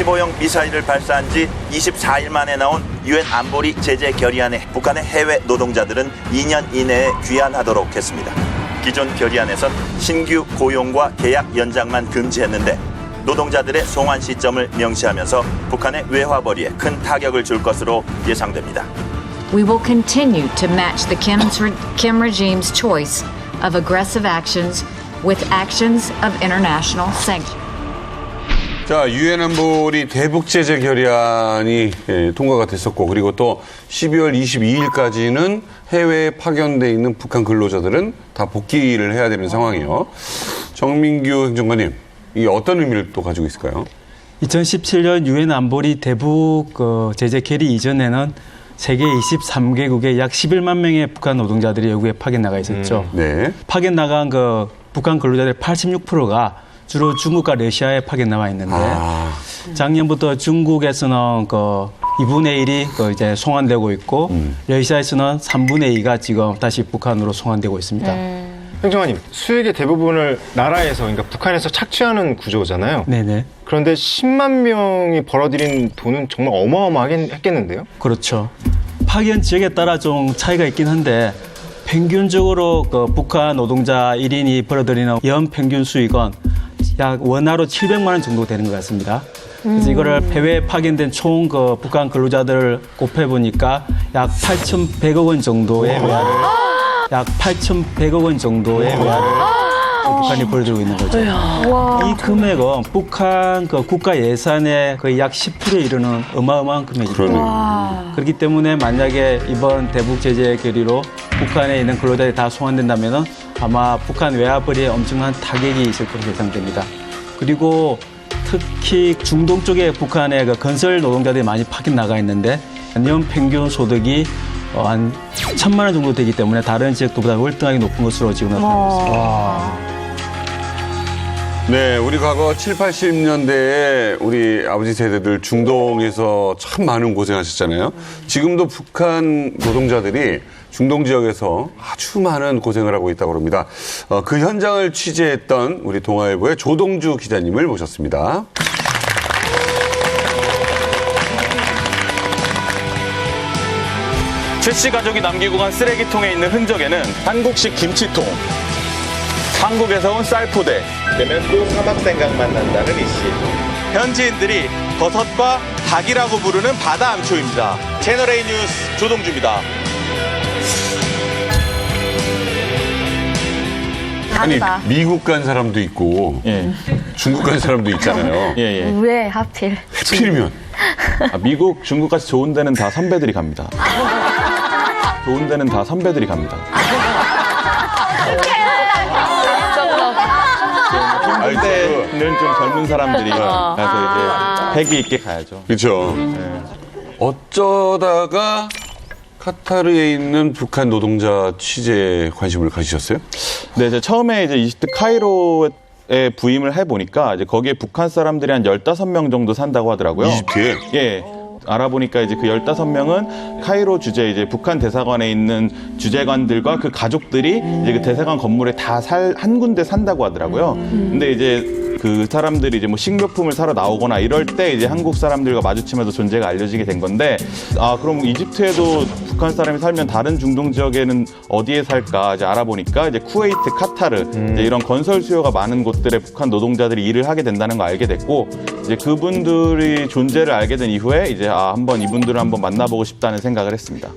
15형 미사일을 발사한 지 24일 만에 나온 유엔 안보리 제재 결의안에 북한의 해외 노동자들은 2년 이내에 귀환하도록 했습니다. 기존 결의안에선 신규 고용과 계약 연장만 금지했는데 노동자들의 송환 시점을 명시하면서 북한의 외화벌이에 큰 타격을 줄 것으로 예상됩니다. We will continue to match the Kim regime's choice of aggressive actions with actions of international sanctions. 자, 유엔 안보리 대북 제재 결의안이 통과가 됐었고, 그리고 또 12월 22일까지는 해외에 파견돼 있는 북한 근로자들은 다 복귀를 해야 되는 상황이에요. 정민규 행정관님, 이게 어떤 의미를 또 가지고 있을까요? 2017년 유엔 안보리 대북 제재 결의 이전에는 세계 23개국에 약 11만 명의 북한 노동자들이 외국에 파견 나가 있었죠. 네. 파견 나간 북한 근로자들 86%가 주로 중국과 러시아에 파견 나와 있는데 작년부터 중국에서는 2분의 1이 이제 송환되고 있고 러시아에서는 3분의 2가 지금 다시 북한으로 송환되고 있습니다. 행정관님, 수익의 대부분을 나라에서, 그러니까 북한에서 착취하는 구조잖아요. 네네. 그런데 10만 명이 벌어들인 돈은 정말 어마어마하긴 했겠는데요? 그렇죠. 파견 지역에 따라 좀 차이가 있긴 한데 평균적으로 북한 노동자 1인이 벌어들이는 연평균 수익은 약 원화로 700만 원 정도 되는 것 같습니다. 그래서 이거를 해외에 파견된 총 북한 근로자들을 곱해보니까 약 8,100억 원 정도의 외화를 북한이 벌어들고 있는 거죠. 이 금액은 북한 국가 예산의 거의 약 10%에 이르는 어마어마한 금액입니다. 그렇기 때문에 만약에 이번 대북 제재 결의로 북한에 있는 근로자들이 다 송환된다면 아마 북한 외화벌이에 엄청난 타격이 있을 것으로 예상됩니다. 그리고 특히 중동 쪽에 북한의 건설 노동자들이 많이 파견 나가 있는데 연 평균 소득이 한 1,000만 원 정도 되기 때문에 다른 지역보다 월등하게 높은 것으로 지금 나타나고 있습니다. 네, 우리 과거 7, 80년대에 우리 아버지 세대들 중동에서 참 많은 고생하셨잖아요. 지금도 북한 노동자들이 중동 지역에서 아주 많은 고생을 하고 있다고 합니다. 그 현장을 취재했던 우리 동아일보의 조동주 기자님을 모셨습니다. 최 씨 가족이 남기고 간 쓰레기통에 있는 흔적에는 한국식 김치통, 한국에서 온 쌀포대, 되면 또 사막 생각만 난다는 이 씨. 현지인들이 버섯과 닭이라고 부르는 바다 암초입니다. 채널A 뉴스 조동주입니다. 아니, 미국 간 사람도 있고 중국 간 사람도 있잖아요. 왜 하필? 하필이면. 미국, 중국까지 좋은 데는 다 선배들이 갑니다. 좋은 데는 다 선배들이 갑니다. 그때는 좀 젊은 사람들이 가서 이제 패기 있게 가야죠. 그렇죠. 어쩌다가 카타르에 있는 북한 노동자 취재에 관심을 가지셨어요? 네, 이제 처음에 이제 이집트 카이로에 부임을 해보니까 이제 거기에 북한 사람들이 한 15명 정도 산다고 하더라고요. 이집트에? 예. 알아보니까 이제 그 15명은 카이로 주재 이제 북한 대사관에 있는 주재관들과 그 가족들이 이제 그 대사관 건물에 다 한 군데 산다고 하더라고요. 근데 이제 그 사람들이 이제 뭐 식료품을 사러 나오거나 이럴 때 이제 한국 사람들과 마주치면서 존재가 알려지게 된 건데, 그럼 이집트에도 북한 사람이 살면 다른 중동 지역에는 어디에 살까 이제 알아보니까 이제 쿠웨이트, 카타르 이제 이런 건설 수요가 많은 곳들에 북한 노동자들이 일을 하게 된다는 거 알게 됐고, 이제 그분들이 존재를 알게 된 이후에 이제 한번 이분들을 한번 만나보고 싶다는 생각을 했습니다.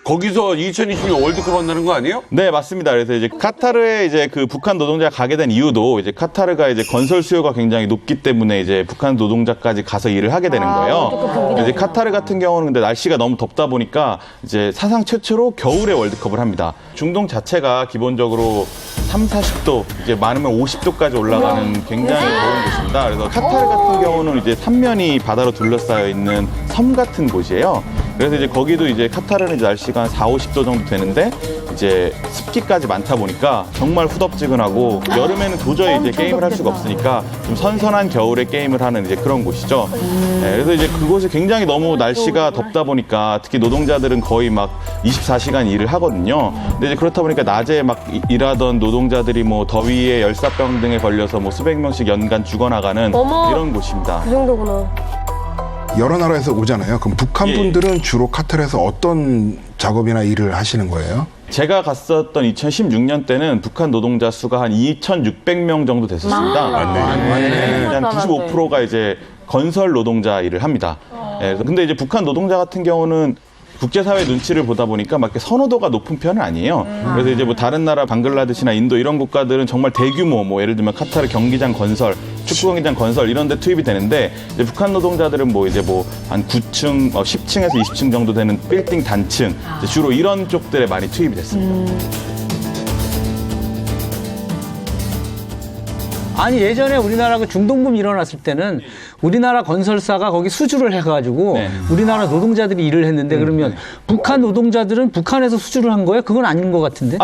거기서 2026년 월드컵 한다는 거 아니에요? 네, 맞습니다. 그래서 이제 카타르에 이제 그 북한 노동자가 가게 된 이유도 이제 카타르가 이제 건설 수요가 굉장히 높기 때문에 이제 북한 노동자까지 가서 일을 하게 되는 거예요. 이제 카타르 같은 경우는 근데 날씨가 너무 덥다 보니까 이제 사상 최초로 겨울에 월드컵을 합니다. 중동 자체가 기본적으로 30, 40도, 이제 많으면 50도까지 올라가는 굉장히 더운 곳입니다. 그래서 카타르 같은 경우는 이제 삼면이 바다로 둘러싸여 있는 섬 같은 곳이에요. 그래서 이제 거기도 이제 카타르는 이제 날씨가 한 4, 50도 정도 되는데 이제 습기까지 많다 보니까 정말 후덥지근하고 여름에는 도저히 이제 게임을 할 수가 없으니까 좀 선선한 겨울에 게임을 하는 이제 그런 곳이죠. 네, 그래서 이제 그곳이 굉장히 너무 날씨가 덥다 보니까 특히 노동자들은 거의 막 24시간 일을 하거든요. 근데 이제 그렇다 보니까 낮에 막 일하던 노동자들이 뭐 더위에 열사병 등에 걸려서 뭐 수백 명씩 연간 죽어나가는 이런 곳입니다. 그 정도구나. 여러 나라에서 오잖아요. 그럼 북한 분들은 주로 카타르에서 어떤 작업이나 일을 하시는 거예요? 제가 갔었던 2016년 때는 북한 노동자 수가 한 2,600명 정도 됐었습니다. 맞네. 한 95%가 이제 건설 노동자 일을 합니다. 예, 근데 이제 북한 노동자 같은 경우는 국제사회 눈치를 보다 보니까 막 이렇게 선호도가 높은 편은 아니에요. 그래서 이제 뭐 다른 나라 방글라데시나 인도 이런 국가들은 정말 대규모 뭐 예를 들면 카타르 경기장 건설, 축구 경기장 건설 이런 데 투입이 되는데 이제 북한 노동자들은 뭐 이제 뭐 한 9층, 10층에서 20층 정도 되는 빌딩 단층 이제 주로 이런 쪽들에 많이 투입이 됐습니다. 아니 예전에 우리나라 그 중동붐 일어났을 때는 우리나라 건설사가 거기 수주를 해가지고 네. 우리나라 노동자들이 일을 했는데 그러면 북한 노동자들은 북한에서 수주를 한 거예요? 그건 아닌 것 같은데?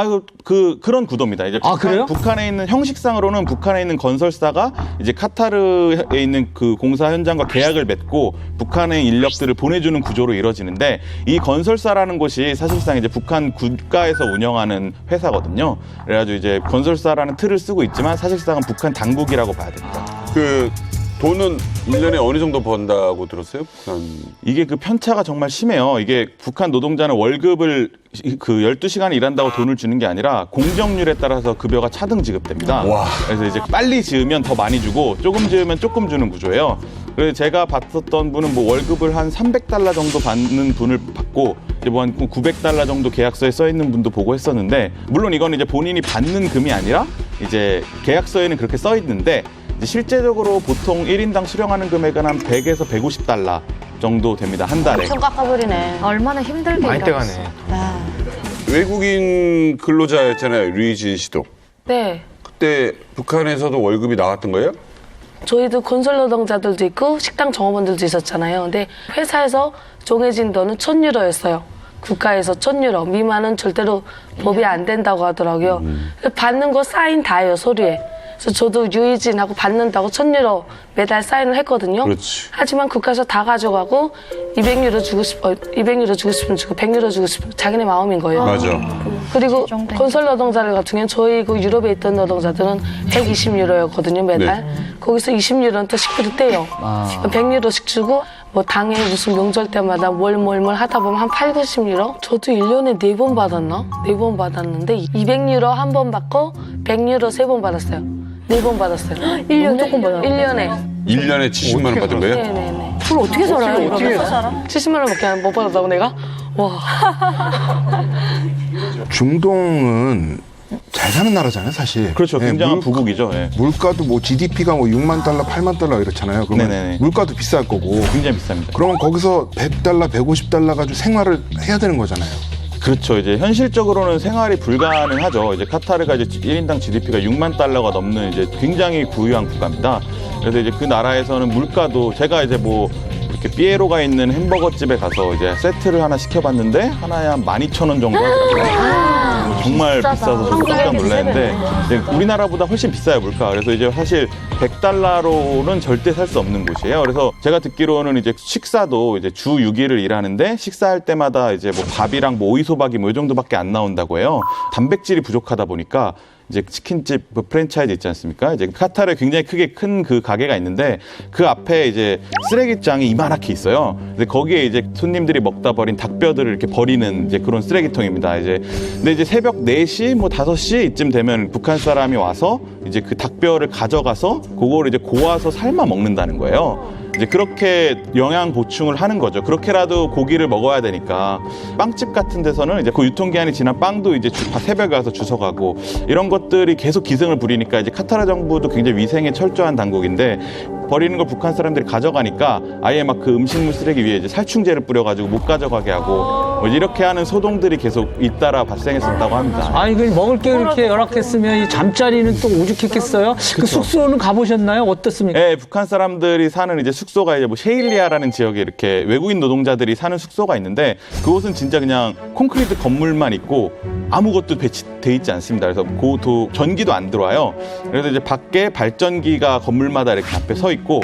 그런 구도입니다. 이제 그래요? 북한에 있는 형식상으로는 북한에 있는 건설사가 이제 카타르에 있는 그 공사 현장과 계약을 맺고 북한의 인력들을 보내주는 구조로 이루어지는데 이 건설사라는 곳이 사실상 이제 북한 국가에서 운영하는 회사거든요. 그래가지고 이제 건설사라는 틀을 쓰고 있지만 사실상은 북한 당국이라고 봐야 됩니다. 그 돈은 1년에 어느 정도 번다고 들었어요? 북한. 이게 그 편차가 정말 심해요. 이게 북한 노동자는 월급을 그 12시간 일한다고 돈을 주는 게 아니라 공정률에 따라서 급여가 차등 지급됩니다. 와. 그래서 이제 빨리 지으면 더 많이 주고 조금 지으면 조금 주는 구조예요. 그래서 제가 봤었던 분은 뭐 월급을 한 300달러 정도 받는 분을 받고 이제 뭐 한 900달러 정도 계약서에 써 있는 분도 보고 했었는데 물론 이건 이제 본인이 받는 금이 아니라 이제 계약서에는 그렇게 써 있는데 이제 실제적으로 보통 1인당 수령하는 금액은 한 100에서 150달러 정도 됩니다. 한 달에. 엄청 깎아버리네. 얼마나 힘들게 많이 일하겠어. 떼가네. 외국인 근로자였잖아요. 류이진 씨도. 네. 그때 북한에서도 월급이 나왔던 거예요? 저희도 건설 노동자들도 있고 식당 종업원들도 있었잖아요. 근데 회사에서 정해진 돈은 1,000유로였어요. 국가에서 1,000유로 미만은 절대로 법이 안 된다고 하더라고요. 받는 거 사인 다예요, 서류에. 그래서 저도 유이진하고 받는다고 1,000유로 매달 사인을 했거든요. 그렇지. 하지만 국가에서 다 가져가고 200유로 주고 싶으면 주고 100유로 주고 싶으면 자기네 마음인 거예요. 맞아. 그리고 건설 노동자들 같은 경우는 저희 그 유럽에 있던 노동자들은 120유로였거든요, 매달. 거기서 20유로는 또 식비를 떼요. 100유로씩 주고 뭐 당일 무슨 명절 때마다 뭘 하다 보면 한 8, 90유로? 저도 1년에 4번 받았나? 4번 받았는데 200유로 한 번 받고 100유로 3번 받았어요. 4번 받았어요. 1년 조금 받아요. 1년에. 1년에 70만 원 받은 거예요? 네네네. 그걸 어떻게 살아요? 어떻게 70만 원밖에 못 받았다고 내가? 와. 중동은 잘 사는 나라잖아요, 사실. 그렇죠. 네, 굉장한 부국이죠. 예. 물가도 뭐 GDP가 뭐 6만 달러, 8만 달러 이렇잖아요. 그러면 네네네. 물가도 비쌀 거고. 굉장히 비쌉니다. 그러면 거기서 100달러, 150달러 가지고 생활을 해야 되는 거잖아요. 그렇죠. 이제 현실적으로는 생활이 불가능하죠. 이제 카타르가 이제 1인당 GDP가 6만 달러가 넘는 이제 굉장히 부유한 국가입니다. 그래서 이제 그 나라에서는 물가도 제가 이제 뭐 이렇게 삐에로가 있는 햄버거 집에 가서 이제 세트를 하나 시켜봤는데 하나에 한 12,000원 정도 하더라고요. 정말 비싸서 저도 깜짝 놀랐는데 이제 우리나라보다 훨씬 비싸요, 물가. 그래서 이제 사실 100달러로는 절대 살 수 없는 곳이에요. 그래서 제가 듣기로는 이제 식사도 이제 주 6일을 일하는데 식사할 때마다 이제 뭐 밥이랑 뭐 오이소박이 뭐 이 정도밖에 안 나온다고 해요. 단백질이 부족하다 보니까 이제 치킨집 그 프랜차이즈 있지 않습니까? 이제 카타르에 굉장히 크게 큰 그 가게가 있는데 그 앞에 이제 쓰레기장이 이만하게 있어요. 근데 거기에 이제 손님들이 먹다 버린 닭뼈들을 이렇게 버리는 이제 그런 쓰레기통입니다. 이제 근데 이제 새벽 4시 뭐 5시 이쯤 되면 북한 사람이 와서 이제 그 닭뼈를 가져가서 그거를 이제 고아서 삶아 먹는다는 거예요. 이제 그렇게 영양 보충을 하는 거죠. 그렇게라도 고기를 먹어야 되니까 빵집 같은 데서는 이제 그 유통기한이 지난 빵도 이제 새벽에 와서 주워가고 이런 것들이 계속 기승을 부리니까 이제 카타르 정부도 굉장히 위생에 철저한 당국인데 버리는 걸 북한 사람들이 가져가니까 아예 막 그 음식물 쓰레기 위에 이제 살충제를 뿌려가지고 못 가져가게 하고 뭐 이렇게 하는 소동들이 계속 잇따라 발생했었다고 합니다. 아니, 그 먹을 게 이렇게 열악했으면 이 잠자리는 또 오죽했겠어요? 그 숙소는 가보셨나요? 어떻습니까? 네, 북한 사람들이 사는 이제 숙소가 이제 뭐 셰일리아라는 지역에 이렇게 외국인 노동자들이 사는 숙소가 있는데 그곳은 진짜 그냥 콘크리트 건물만 있고 아무것도 배치돼 있지 않습니다. 그래서 고도 전기도 안 들어와요. 그래서 이제 밖에 발전기가 건물마다 이렇게 앞에 서 있고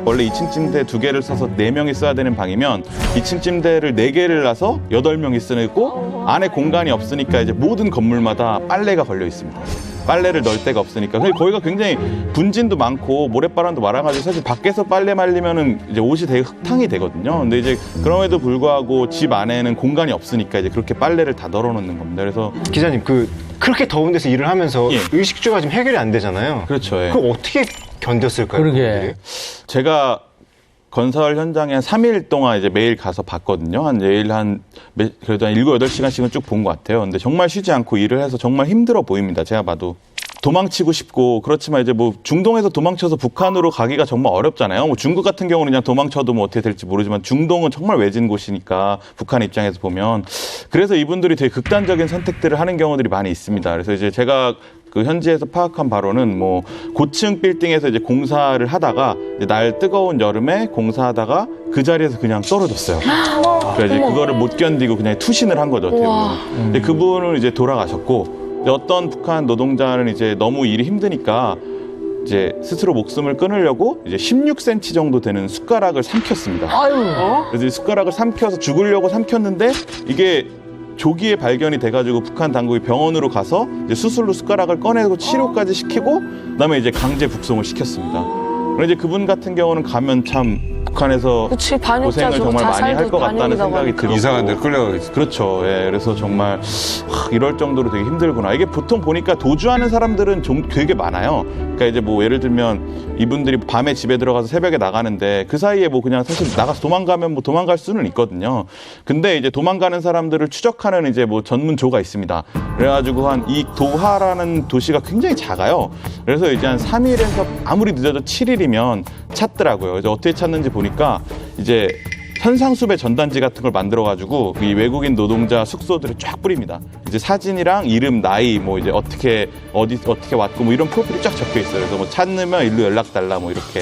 원래 2층 침대 2개를 써서 4명이 써야 되는 방이면 2층 침대를 4개를 놔서 8명이 쓰고 안에 공간이 없으니까 이제 모든 건물마다 빨래가 걸려 있습니다. 빨래를 넣을 데가 없으니까. 거기가 굉장히 분진도 많고 모래바람도 많아가지고 사실 밖에서 빨래 말리면은 이제 옷이 되게 흙탕이 되거든요. 근데 이제 그럼에도 불구하고 집 안에는 공간이 없으니까 이제 그렇게 빨래를 다 널어놓는 겁니다. 그래서 기자님 그렇게 더운 데서 일을 하면서 의식주가 지금 해결이 안 되잖아요. 그렇죠. 예. 그걸 어떻게 견뎠을까요? 그러게. 제가 건설 현장에 한 3일 동안 이제 매일 가서 봤거든요. 그래도 한 7, 8시간씩은 쭉 본 것 같아요. 근데 정말 쉬지 않고 일을 해서 정말 힘들어 보입니다. 제가 봐도. 도망치고 싶고 그렇지만 이제 뭐 중동에서 도망쳐서 북한으로 가기가 정말 어렵잖아요. 뭐 중국 같은 경우는 그냥 도망쳐도 뭐 어떻게 될지 모르지만 중동은 정말 외진 곳이니까 북한 입장에서 보면 그래서 이분들이 되게 극단적인 선택들을 하는 경우들이 많이 있습니다. 그래서 이제 제가 그 현지에서 파악한 바로는 뭐 고층 빌딩에서 이제 공사를 하다가 이제 날 뜨거운 여름에 공사하다가 그 자리에서 그냥 떨어졌어요. 그래서 이제 그거를 못 견디고 그냥 투신을 한 거죠. 어떻게 보면. 근데 그분은 이제 돌아가셨고. 어떤 북한 노동자는 이제 너무 일이 힘드니까 이제 스스로 목숨을 끊으려고 이제 16cm 정도 되는 숟가락을 삼켰습니다. 그래서 숟가락을 삼켜서 죽으려고 삼켰는데 이게 조기에 발견이 돼가지고 북한 당국이 병원으로 가서 이제 수술로 숟가락을 꺼내고 치료까지 시키고 그다음에 이제 강제 북송을 시켰습니다. 그런데 이제 그분 같은 경우는 가면 참 북한에서 고생을 정말 많이 할 것 같다는 생각이 들고 이상한 데 끌려가겠지. 그렇죠. 예, 그래서 정말 이럴 정도로 되게 힘들구나. 이게 보통 보니까 도주하는 사람들은 좀 되게 많아요. 그러니까 이제 뭐 예를 들면 이분들이 밤에 집에 들어가서 새벽에 나가는데 그 사이에 뭐 그냥 사실 나가서 도망가면 뭐 도망갈 수는 있거든요. 근데 이제 도망가는 사람들을 추적하는 이제 뭐 전문조가 있습니다. 그래가지고 한 이 도하라는 도시가 굉장히 작아요. 그래서 이제 한 3일에서 아무리 늦어도 7일이면 찾더라고요. 그래서 어떻게 찾는지 보니까 이제 현상수배 전단지 같은 걸 만들어가지고 이 외국인 노동자 숙소들을 쫙 뿌립니다. 이제 사진이랑 이름, 나이, 뭐 이제 어떻게 왔고 뭐 이런 프로필이 쫙 적혀 있어요. 그래서 뭐 찾으면 일로 연락 달라 뭐 이렇게.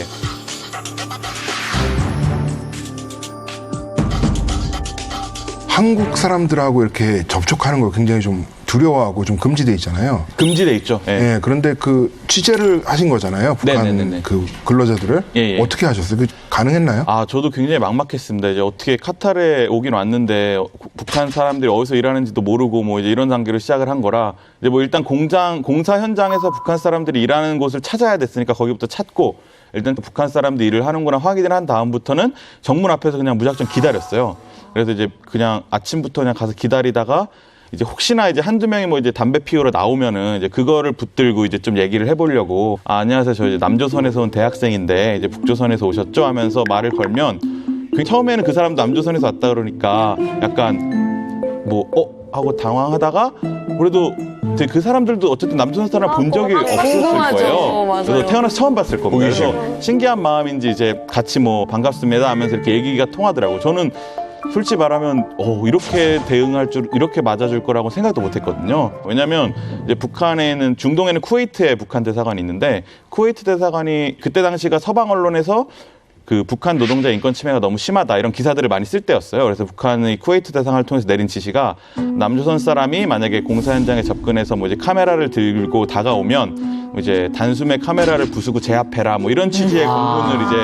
한국 사람들하고 이렇게 접촉하는 걸 굉장히 좀 두려워하고 좀 금지돼 있잖아요. 금지돼 있죠. 예. 예, 그런데 그 취재를 하신 거잖아요. 북한 네네네네. 그 근로자들을 예. 어떻게 하셨어요? 그 가능했나요? 아, 저도 굉장히 막막했습니다. 이제 어떻게 카타르에 오긴 왔는데 북한 사람들이 어디서 일하는지도 모르고 뭐 이제 이런 단계로 시작을 한 거라 이제 뭐 일단 공사 현장에서 북한 사람들이 일하는 곳을 찾아야 됐으니까 거기부터 찾고 일단 북한 사람들이 일을 하는구나 확인을 한 다음부터는 정문 앞에서 그냥 무작정 기다렸어요. 그래서 이제 그냥 아침부터 그냥 가서 기다리다가 이제 혹시나 이제 한두 명이 뭐 이제 담배 피우러 나오면은 이제 그거를 붙들고 이제 좀 얘기를 해보려고 안녕하세요. 저 이제 남조선에서 온 대학생인데 이제 북조선에서 오셨죠? 하면서 말을 걸면 처음에는 그 사람도 남조선에서 왔다 그러니까 약간 뭐 하고 당황하다가 그래도 그 사람들도 어쨌든 남조선 사람 본 적이 없었을 거예요. 그래서 태어나서 처음 봤을 겁니다. 그래서 신기한 마음인지 이제 같이 뭐 반갑습니다 하면서 이렇게 얘기가 통하더라고요. 저는 솔직히 말하면 이렇게 대응할 줄 이렇게 맞아줄 거라고 생각도 못했거든요. 왜냐하면 이제 북한에는 중동에는 쿠웨이트에 북한 대사관이 있는데 쿠웨이트 대사관이 그때 당시가 서방 언론에서 그 북한 노동자 인권 침해가 너무 심하다 이런 기사들을 많이 쓸 때였어요. 그래서 북한의 쿠웨이트 대사관을 통해서 내린 지시가 남조선 사람이 만약에 공사 현장에 접근해서 뭐 이제 카메라를 들고 다가오면 이제 단숨에 카메라를 부수고 제압해라 뭐 이런 취지의 공문을 이제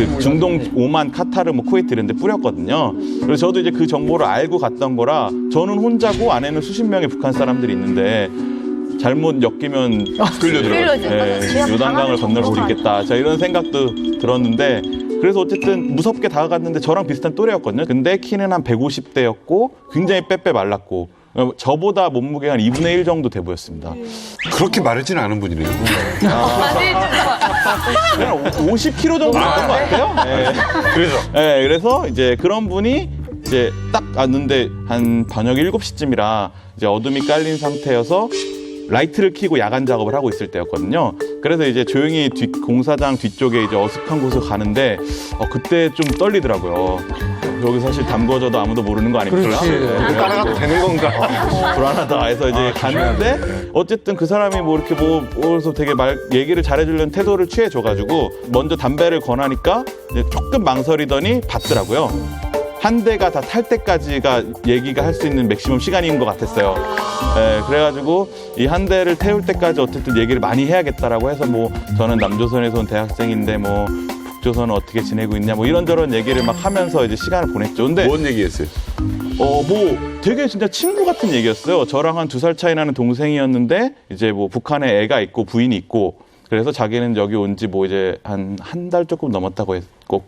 그 중동 오만, 카타르, 뭐 쿠웨이트 이런 데 뿌렸거든요. 그래서 저도 이제 그 정보를 알고 갔던 거라 저는 혼자고 안에는 수십 명의 북한 사람들이 있는데 잘못 엮이면 끌려들어가지고 요단강을 건널 수 있겠다. 자, 이런 생각도 들었는데 그래서 어쨌든 무섭게 다가갔는데 저랑 비슷한 또래였거든요. 근데 키는 한 150대였고 굉장히 빼빼 말랐고 저보다 몸무게가 한 2분의 1 정도 돼 보였습니다. 그렇게 마르지는 않은 분이네요. 그냥 50kg 정도 됐던 것 같아요. 네. 그래서 이제 그런 분이 이제 딱 왔는데 한 저녁 7시쯤이라 이제 어둠이 깔린 상태여서 라이트를 켜고 야간 작업을 하고 있을 때였거든요. 그래서 이제 조용히 공사장 뒤쪽에 이제 어숙한 곳을 가는데 그때 좀 떨리더라고요. 여기 사실 담궈져도 아무도 모르는 거 아닙니까? 따라가도 되는 건가? 불안하다 해서 이제 갔는데 어쨌든 그 사람이 뭐 이렇게 그래서 되게 얘기를 잘해주려는 태도를 취해줘가지고 먼저 담배를 권하니까 이제 조금 망설이더니 받더라고요. 한 대가 다 탈 때까지가 얘기가 할 수 있는 맥시멈 시간인 것 같았어요. 그래가지고 이 한 대를 태울 때까지 어쨌든 얘기를 많이 해야겠다라고 해서 뭐 저는 남조선에서 온 대학생인데 뭐 북조선은 어떻게 지내고 있냐 뭐 이런저런 얘기를 막 하면서 이제 시간을 보냈죠. 근데 뭔 얘기했어요? 뭐 되게 진짜 친구 같은 얘기였어요. 저랑 한 2살 차이 나는 동생이었는데 이제 뭐 북한에 애가 있고 부인이 있고 그래서 자기는 여기 온 지 뭐 이제 한 달 조금 넘었다고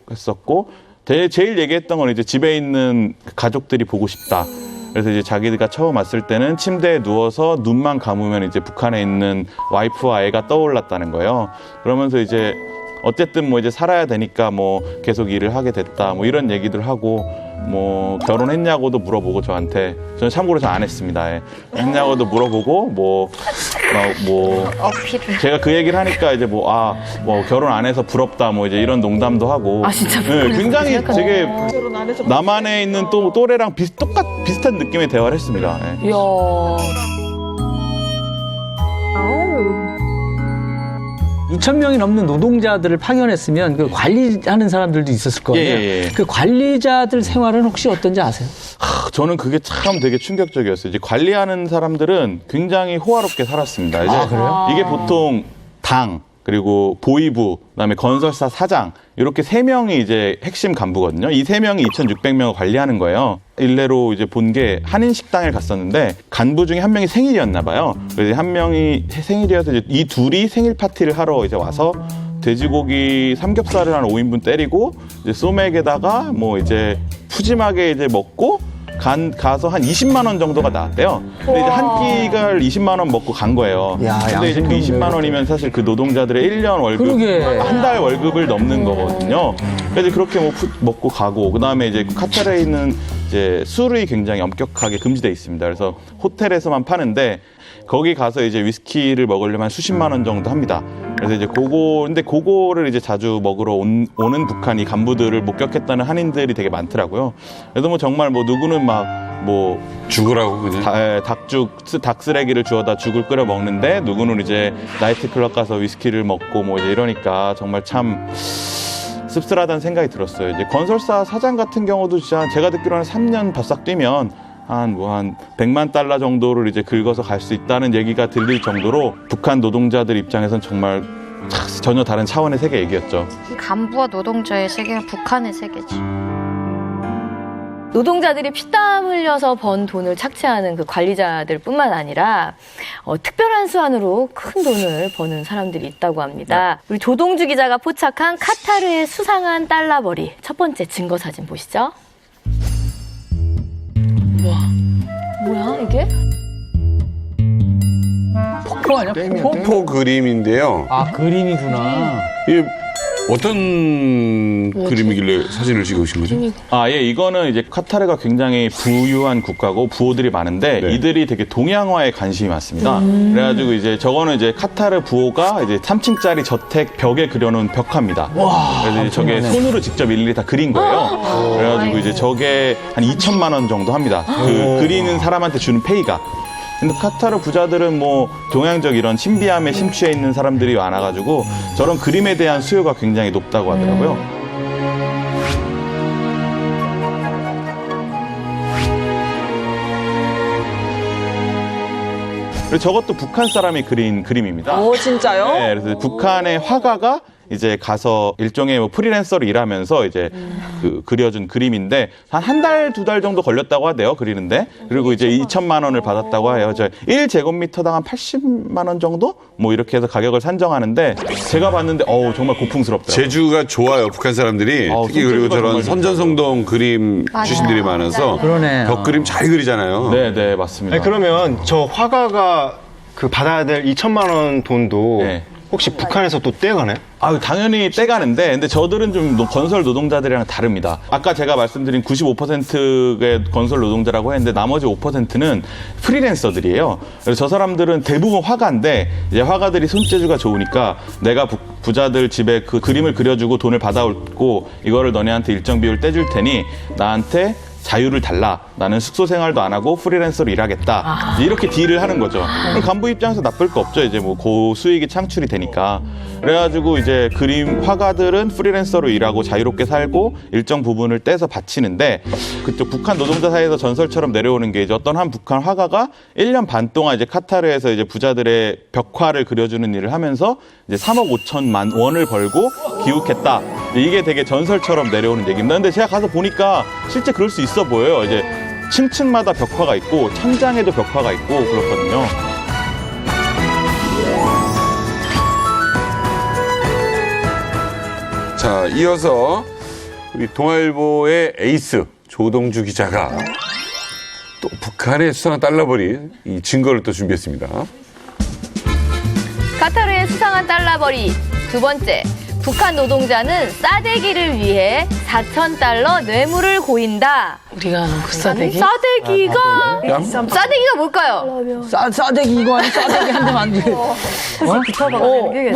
했었고 제일 얘기했던 건 이제 집에 있는 가족들이 보고 싶다. 그래서 이제 자기가 처음 왔을 때는 침대에 누워서 눈만 감으면 이제 북한에 있는 와이프와 애가 떠올랐다는 거예요. 그러면서 이제 어쨌든 뭐 이제 살아야 되니까 뭐 계속 일을 하게 됐다. 뭐 이런 얘기들 하고 뭐 결혼했냐고도 물어보고 저한테 저는 참고로 잘 안 했습니다. 했냐고도 물어보고 제가 그 얘기를 하니까 이제 뭐 결혼 안 해서 부럽다 뭐 이제 이런 농담도 하고 진짜 굉장히 되게 남한에 있는 또 또래랑 비슷한 느낌의 대화를 했습니다. 이야. 2,000명이 넘는 노동자들을 파견했으면 그 관리하는 사람들도 있었을 거예요. 예. 그 관리자들 생활은 혹시 어떤지 아세요? 저는 그게 참 되게 충격적이었어요. 이제 관리하는 사람들은 굉장히 호화롭게 살았습니다. 이제 그래요? 이게 보통 당 그리고 보위부, 그다음에 건설사 사장 이렇게 3명이 이제 핵심 간부거든요. 이 3명이 2,600명을 관리하는 거예요. 일례로 이제 본 게 한인 식당에 갔었는데 간부 중에 한 명이 생일이었나 봐요. 그래서 한 명이 생일이어서 이제 이 둘이 생일 파티를 하러 이제 와서 돼지고기 삼겹살을 한 5인분 때리고 이제 소맥에다가 뭐 이제 푸짐하게 이제 먹고 가서 한 20만 원 정도가 나왔대요. 근데 이제 한 끼를 20만 원 먹고 간 거예요. 근데 이제 그 20만 원이면 사실 그 노동자들의 1년 월급, 한 달 월급을 넘는 거거든요. 그래서 그렇게 먹고 가고, 그 다음에 이제 카타르에 있는 이제 술이 굉장히 엄격하게 금지돼 있습니다. 그래서 호텔에서만 파는데 거기 가서 이제 위스키를 먹으려면 한 수십만 원 정도 합니다. 그래서 이제 근데 그거를 이제 자주 먹으러 오는 북한이 간부들을 목격했다는 한인들이 되게 많더라고요. 그래서 뭐 정말 뭐 누구는 뭐 죽으라고 그냥 닭 쓰레기를 주워다 죽을 끓여 먹는데 누구는 이제 나이트클럽 가서 위스키를 먹고 뭐 이제 이러니까 정말 참 씁쓸하다는 생각이 들었어요. 이제 건설사 사장 같은 경우도 진짜 제가 듣기로는 3년 바싹 뛰면 한 100만 달러 정도를 이제 긁어서 갈 수 있다는 얘기가 들릴 정도로 북한 노동자들 입장에선 정말 전혀 다른 차원의 세계 얘기였죠. 간부와 노동자의 세계는 북한의 세계지. 노동자들이 피땀 흘려서 번 돈을 착취하는 그 관리자들뿐만 아니라 특별한 수완으로 큰 돈을 버는 사람들이 있다고 합니다. 우리 조동주 기자가 포착한 카타르의 수상한 달러벌이 첫 번째 증거 사진 보시죠. 뭐야 이게? 폭포 아니야? 폭포 그림인데요. 그림이구나. 이게 어떤 그림이길래 사진을 찍으신 거죠? 이거는 이제 카타르가 굉장히 부유한 국가고 부호들이 많은데 이들이 되게 동양화에 관심이 많습니다. 그래가지고 이제 저거는 이제 카타르 부호가 이제 3층짜리 저택 벽에 그려놓은 벽화입니다. 그래서 이제 저게 손으로 직접 일일이 다 그린 거예요. 그래가지고 이제 저게 한 2천만 원 정도 합니다. 그 그리는 사람한테 주는 페이가. 근데 카타르 부자들은 뭐 동양적 이런 신비함에 심취해 있는 사람들이 많아가지고 저런 그림에 대한 수요가 굉장히 높다고 하더라고요. 그리고 저것도 북한 사람이 그린 그림입니다. 오, 진짜요? 네, 그래서 북한의 화가가 이제 가서 일종의 뭐 프리랜서로 일하면서 이제 그려준 그림인데 한 달, 2달 정도 걸렸다고 하대요, 그리는데. 그리고 이제 2천만 원을 받았다고 해요. 1제곱미터당 한 80만 원 정도? 뭐 이렇게 해서 가격을 산정하는데 제가 봤는데 정말 고풍스럽더라고요. 재주가 좋아요, 북한 사람들이. 특히 그리고 저런 선전성동 그림 출신들이 많아서 벽 그림 잘 그리잖아요. 네, 맞습니다. 그러면 저 화가가 받아야 될 2천만 원 돈도 혹시 북한에서 또 떼가나요? 아, 당연히 떼가는데, 근데 저들은 좀 건설 노동자들이랑 다릅니다. 아까 제가 말씀드린 95%의 건설 노동자라고 했는데 나머지 5%는 프리랜서들이에요. 그래서 저 사람들은 대부분 화가인데 이제 화가들이 손재주가 좋으니까 내가 부자들 집에 그 그림을 그려주고 돈을 받아올고 이거를 너네한테 일정 비율 떼줄 테니 나한테 자유를 달라. 나는 숙소 생활도 안 하고 프리랜서로 일하겠다. 이렇게 딜을 하는 거죠. 그럼 간부 입장에서 나쁠 거 없죠. 이제 뭐 고수익이 창출이 되니까. 그래가지고 이제 그림 화가들은 프리랜서로 일하고 자유롭게 살고 일정 부분을 떼서 바치는데 그쪽 북한 노동자 사이에서 전설처럼 내려오는 게 이제 어떤 한 북한 화가가 1년 반 동안 이제 카타르에서 이제 부자들의 벽화를 그려주는 일을 하면서 이제 3억 5천만 원을 벌고 귀국했다. 이게 되게 전설처럼 내려오는 얘기입니다. 근데 제가 가서 보니까 실제 그럴 수 있어 보여요. 이제 층층마다 벽화가 있고 천장에도 벽화가 있고 그렇거든요. 자, 이어서 우리 동아일보의 에이스 조동주 기자가 또 북한의 수상한 달러벌이 이 증거를 또 준비했습니다. 카타르의 수상한 달러벌이 두 번째. 북한 노동자는 싸대기를 위해 4,000달러 뇌물을 고인다. 우리가 그 싸대기? 싸대기가 뭘까요? 싸대기 이거 아니 싸대기 한 대만 안 돼.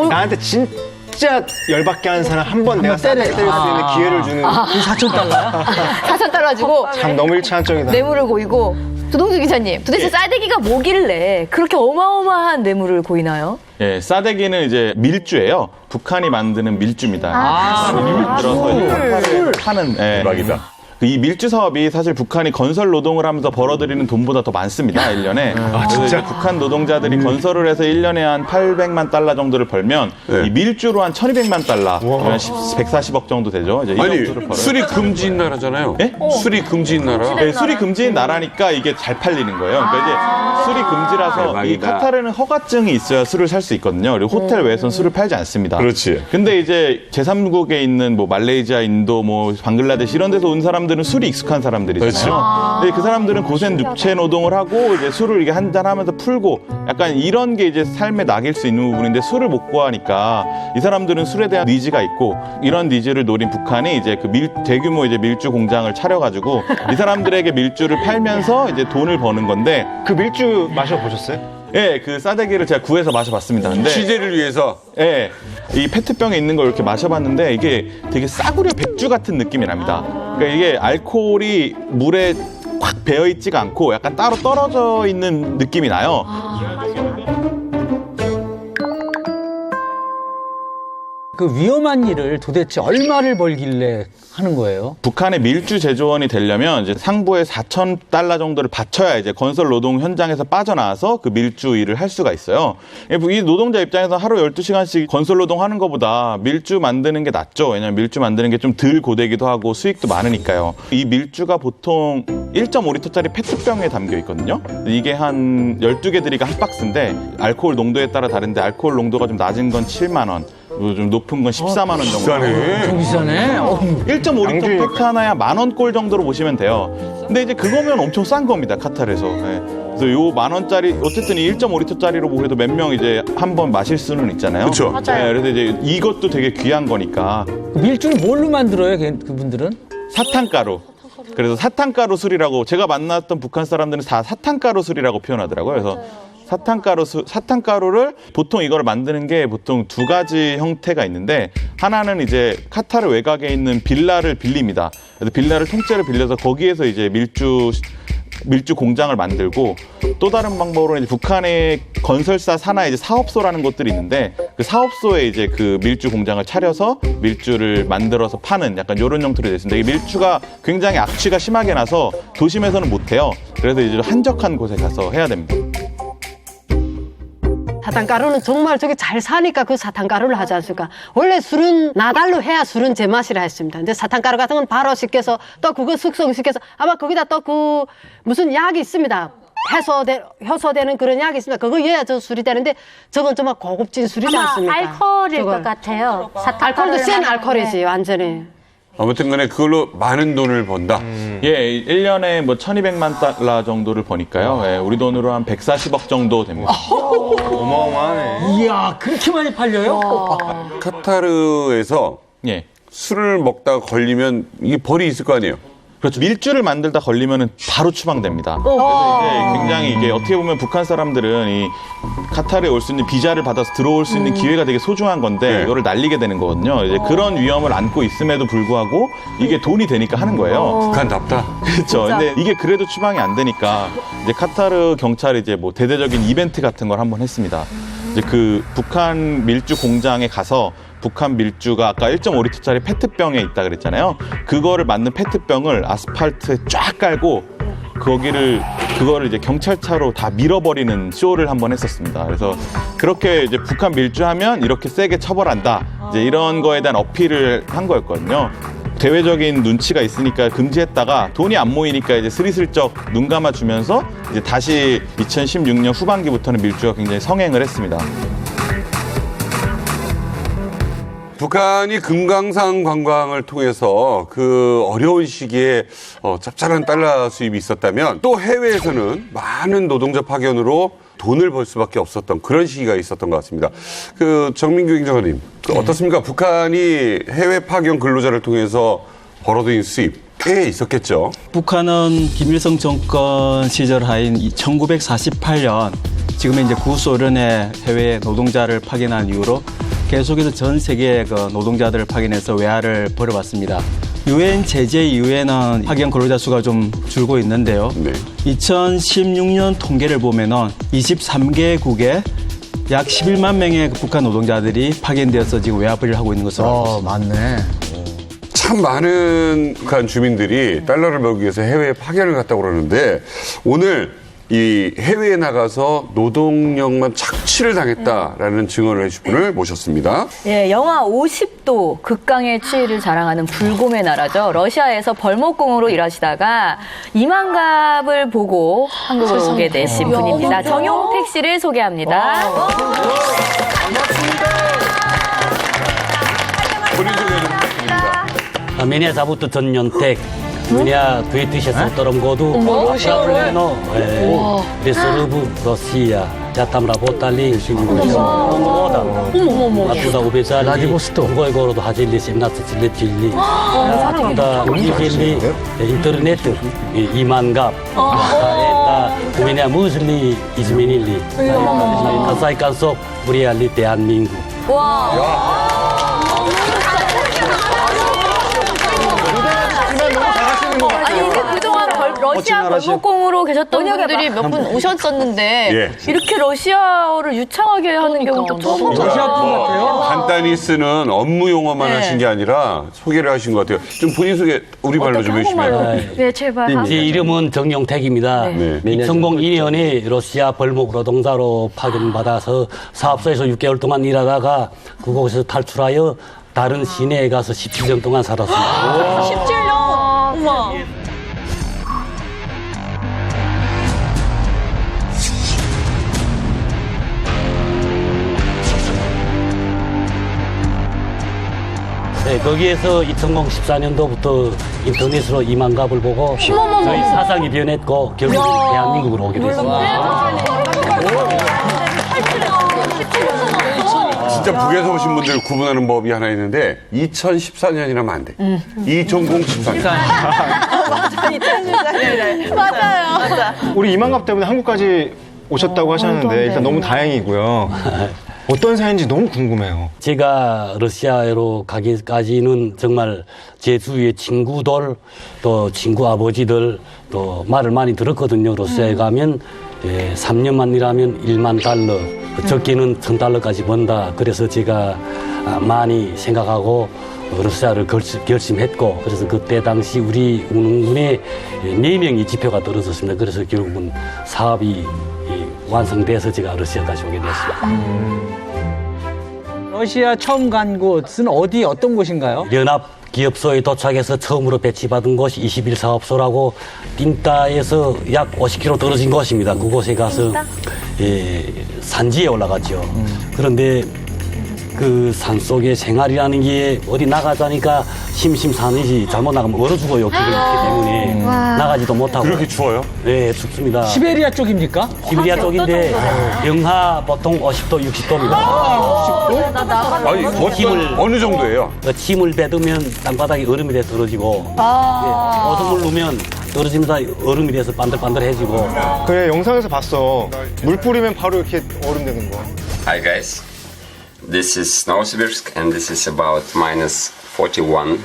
나한테 진짜 열받게 하는 사람 한 번 내가 때릴 수 있는 기회를 주는 4,000달러야? 4,000달러 주고 참 너무 일차원적이다. 뇌물을 고이고. 조동주 기자님, 도대체 싸대기가 뭐길래 그렇게 어마어마한 뇌물을 고이나요? 예, 싸대기는 이제 밀주예요. 북한이 만드는 밀주입니다. 밀주를 파는 대박이다. 이 밀주 사업이 사실 북한이 건설 노동을 하면서 벌어들이는 돈보다 더 많습니다, 1년에. 진짜? 북한 노동자들이 건설을 해서 1년에 한 800만 달러 정도를 벌면 이 밀주로 한 1200만 달러, 140억 정도 되죠. 이제 아니, 수리 금지인 나라잖아요. 예? 수리 금지인 나라. 네, 수리 금지인 나라니까 이게 잘 팔리는 거예요. 그러니까 이제 수리 금지라서 대박이다. 이 카타르는 허가증이 있어야 술을 살 수 있거든요. 그리고 호텔 외에서는 술을 팔지 않습니다. 그렇지. 근데 이제 제3국에 있는 뭐 말레이시아, 인도, 뭐 방글라데시 이런 데서 온 사람들은 술이 익숙한 사람들이잖아요. 근데 그 사람들은 고생 육체 노동을 하고 이제 술을 이게 한잔 하면서 풀고 약간 이런 게 이제 삶의 낙일 수 있는 부분인데 술을 못 구하니까 이 사람들은 술에 대한 니즈가 있고 이런 니즈를 노린 북한이 이제 그 대규모 이제 밀주 공장을 차려가지고 이 사람들에게 밀주를 팔면서 이제 돈을 버는 건데 그 밀주 마셔보셨어요? 예, 그 싸대기를 제가 구해서 마셔봤습니다. 근데 취재를 위해서. 예, 이 페트병에 있는 걸 이렇게 마셔봤는데 이게 되게 싸구려 백주 같은 느낌이 납니다. 그러니까 이게 알코올이 물에 확 배어있지가 않고 약간 따로 떨어져 있는 느낌이 나요. 그 위험한 일을 도대체 얼마를 벌길래 하는 거예요? 북한의 밀주 제조원이 되려면 이제 상부에 4,000달러 정도를 바쳐야 이제 건설 노동 현장에서 빠져나와서 그 밀주 일을 할 수가 있어요. 이 노동자 입장에서 하루 12시간씩 건설 노동 하는 것보다 밀주 만드는 게 낫죠. 왜냐하면 밀주 만드는 게 좀 덜 고되기도 하고 수익도 많으니까요. 이 밀주가 보통 1.5리터짜리 페트병에 담겨 있거든요. 이게 한 12개 들이가 한 박스인데 알코올 농도에 따라 다른데 알코올 농도가 좀 낮은 건 7만 원. 좀 높은 건 14만 원 정도. 비싸네. 좀 비싸네. 1.5리터 팩트 하나야 10,000원꼴 정도로 보시면 돼요. 근데 이제 그거면 엄청 싼 겁니다, 카타르에서. 네. 그래서 요 10,000원짜리, 어쨌든 이 1.5리터짜리로 보해도 몇 명 이제 한 번 마실 수는 있잖아요. 그렇죠. 네, 그래서 이제 이것도 되게 귀한 거니까. 그 밀주는 뭘로 만들어요, 그분들은? 사탕가루. 그래서 사탕가루 술이라고 제가 만났던 북한 사람들은 다 사탕가루 술이라고 표현하더라고요. 그래서 사탕가루를 보통 이걸 만드는 게 보통 두 가지 형태가 있는데 하나는 이제 카타르 외곽에 있는 빌라를 빌립니다. 그래서 빌라를 통째로 빌려서 거기에서 이제 밀주 공장을 만들고 또 다른 방법으로는 이제 북한의 건설사 산하 이제 사업소라는 곳들이 있는데 그 사업소에 이제 그 밀주 공장을 차려서 밀주를 만들어서 파는 약간 이런 형태로 되어 있습니다. 이 밀주가 굉장히 악취가 심하게 나서 도심에서는 못 해요. 그래서 이제 한적한 곳에 가서 해야 됩니다. 사탕가루는 정말 저게 잘 사니까 그 사탕가루를 하지 않습니까? 원래 술은 나달로 해야 술은 제맛이라 했습니다. 근데 사탕가루 같은 건 바로 시켜서 또 그거 숙성시켜서 아마 거기다 또 그 무슨 약이 있습니다. 효소되는 그런 약이 있습니다. 그거 해야 저 술이 되는데 저건 좀 고급진 술이지 않습니까? 알코올일 것 같아요. 알코올도 센 알코올이지 완전히. 아무튼 간에 그걸로 많은 돈을 번다. 예, 1년에 뭐 1200만 달러 정도를 버니까요. 예, 우리 돈으로 한 140억 정도 됩니다. 어마어마하네. 이야, 그렇게 많이 팔려요? 카타르에서 예. 술을 먹다가 걸리면 이게 벌이 있을 거 아니에요? 그렇죠. 밀주를 만들다 걸리면은 바로 추방됩니다. 그래서 이제 굉장히 이게 어떻게 보면 북한 사람들은 이 카타르에 올 수 있는 비자를 받아서 들어올 수 있는 기회가 되게 소중한 건데 이거를 날리게 되는 거거든요. 이제 그런 위험을 안고 있음에도 불구하고 이게 돈이 되니까 하는 거예요. 북한답다. 그렇죠. 근데 이게 그래도 추방이 안 되니까 이제 카타르 경찰이 이제 뭐 대대적인 이벤트 같은 걸 한번 했습니다. 이제 그 북한 밀주 공장에 가서 북한 밀주가 아까 1.5리터짜리 페트병에 있다 그랬잖아요. 그거를 만든 페트병을 아스팔트에 쫙 깔고 그거를 이제 경찰차로 다 밀어버리는 쇼를 한번 했었습니다. 그래서 그렇게 이제 북한 밀주하면 이렇게 세게 처벌한다. 이제 이런 거에 대한 어필을 한 거였거든요. 대외적인 눈치가 있으니까 금지했다가 돈이 안 모이니까 이제 스리슬쩍 눈 감아주면서 이제 다시 2016년 후반기부터는 밀주가 굉장히 성행을 했습니다. 북한이 금강산 관광을 통해서 그 어려운 시기에 짭짤한 달러 수입이 있었다면 또 해외에서는 많은 노동자 파견으로 돈을 벌 수밖에 없었던 그런 시기가 있었던 것 같습니다. 그 정민규 행정관님, 어떻습니까? 북한이 해외 파견 근로자를 통해서 벌어들인 수입 꽤 있었겠죠. 북한은 김일성 정권 시절 하인 1948년 지금의 이제 구소련의 해외 노동자를 파견한 이후로 계속해서 전 세계의 그 노동자들을 파견해서 외화를 벌어왔습니다. 유엔 제재 이후에는 파견 근로자 수가 좀 줄고 있는데요. 네. 2016년 통계를 보면은 23개국에 약 11만 명의 북한 노동자들이 파견되어서 지금 외화벌이를 하고 있는 것으로 알고 있습니다. 맞네. 참 많은 북한 주민들이 달러를 벌기 위해서 해외에 파견을 갔다고 그러는데 오늘 이 해외에 나가서 노동력만 착취를 당했다라는 증언을 해주신 분을 모셨습니다. 예, 영하 50도 극강의 추위를 자랑하는 불곰의 나라죠. 러시아에서 벌목공으로 일하시다가 이만갑을 보고 한국으로 오게 되신 분입니다. 정용택 씨를 소개합니다. 본인 소개 좀 부탁드립니다. Меня зовут Джоньонтек. У меня 2002 году отправлено в службу Россия. Я там работали 7 года. Оттуда убежали. Другой город ходили, 17 лет жили. Оттуда увидели интернет и мангап. Это у меня мысли изменили. В конце концов, приехали в 대한민국. 아니 근데 그동안 러시아 벌목공으로 계셨던 분들이 몇 분 오셨었는데 예. 이렇게 러시아어를 유창하게 하는 경우도 처음 봤어요. 러시아 분 같아요. 간단히 쓰는 업무 용어만 하신 게 아니라 소개를 하신 것 같아요. 좀 본인 소개 우리말로 좀 해주시면. 네, 제발. 제 이름은 정용택입니다. 네. 2002년에 러시아 벌목 노동자로 파견받아서 사업소에서 6개월 동안 일하다가 그곳에서 탈출하여 다른 시내에 가서 17년 동안 살았습니다. 17년? 어머. 네, 거기에서 2014년도부터 인터넷으로 이만갑을 보고 저희 사상이 변했고 결국 대한민국으로 오게 됐습니다. 진짜 북에서 오신 분들 구분하는 법이 하나 있는데 2014년이라면 안 돼. 2014년. 맞아요. 우리 이만갑 때문에 한국까지 오셨다고 하셨는데 일단 너무 다행이고요. 어떤 사연인지 너무 궁금해요. 제가 러시아로 가기까지는 정말 제 주위의 친구들, 또 친구 아버지들, 또 말을 많이 들었거든요. 러시아에 가면 3년만 일하면 1만 달러, 적게는 1,000달러까지 번다. 그래서 제가 많이 생각하고 러시아를 결심했고, 그래서 그때 당시 우리 운운군에 4명이 지표가 떨어졌습니다. 그래서 결국은 사업이 완성돼서 제가 러시아까지 오게 됐습니다. 러시아 처음 간 곳은 어떤 곳인가요? 연합기업소에 도착해서 처음으로 배치받은 곳이 21사업소라고 딘따에서 약 50km 떨어진 곳입니다. 그곳에 가서 산지에 올라갔죠. 그런데 그 산속의 생활이라는 게 어디 나가자니까 심심산이지 잘못 나가면 얼어 죽어요. 기름이 있기 때문에 나가지도 못하고. 그렇게 추워요? 네, 춥습니다. 시베리아 쪽입니까? 시베리아 쪽인데 영하 보통 50도, 60도입니다. 아니, 어느 정도예요? 침을 뱉으면 땅바닥이 얼음이 돼 떨어지고 얼음을 넣으면 떨어지면서 얼음이 돼서 반들반들해지고. 그래, 영상에서 봤어. 물 뿌리면 바로 이렇게 얼음 되는 거. Hi guys, this is Novosibirsk and this is about minus 41.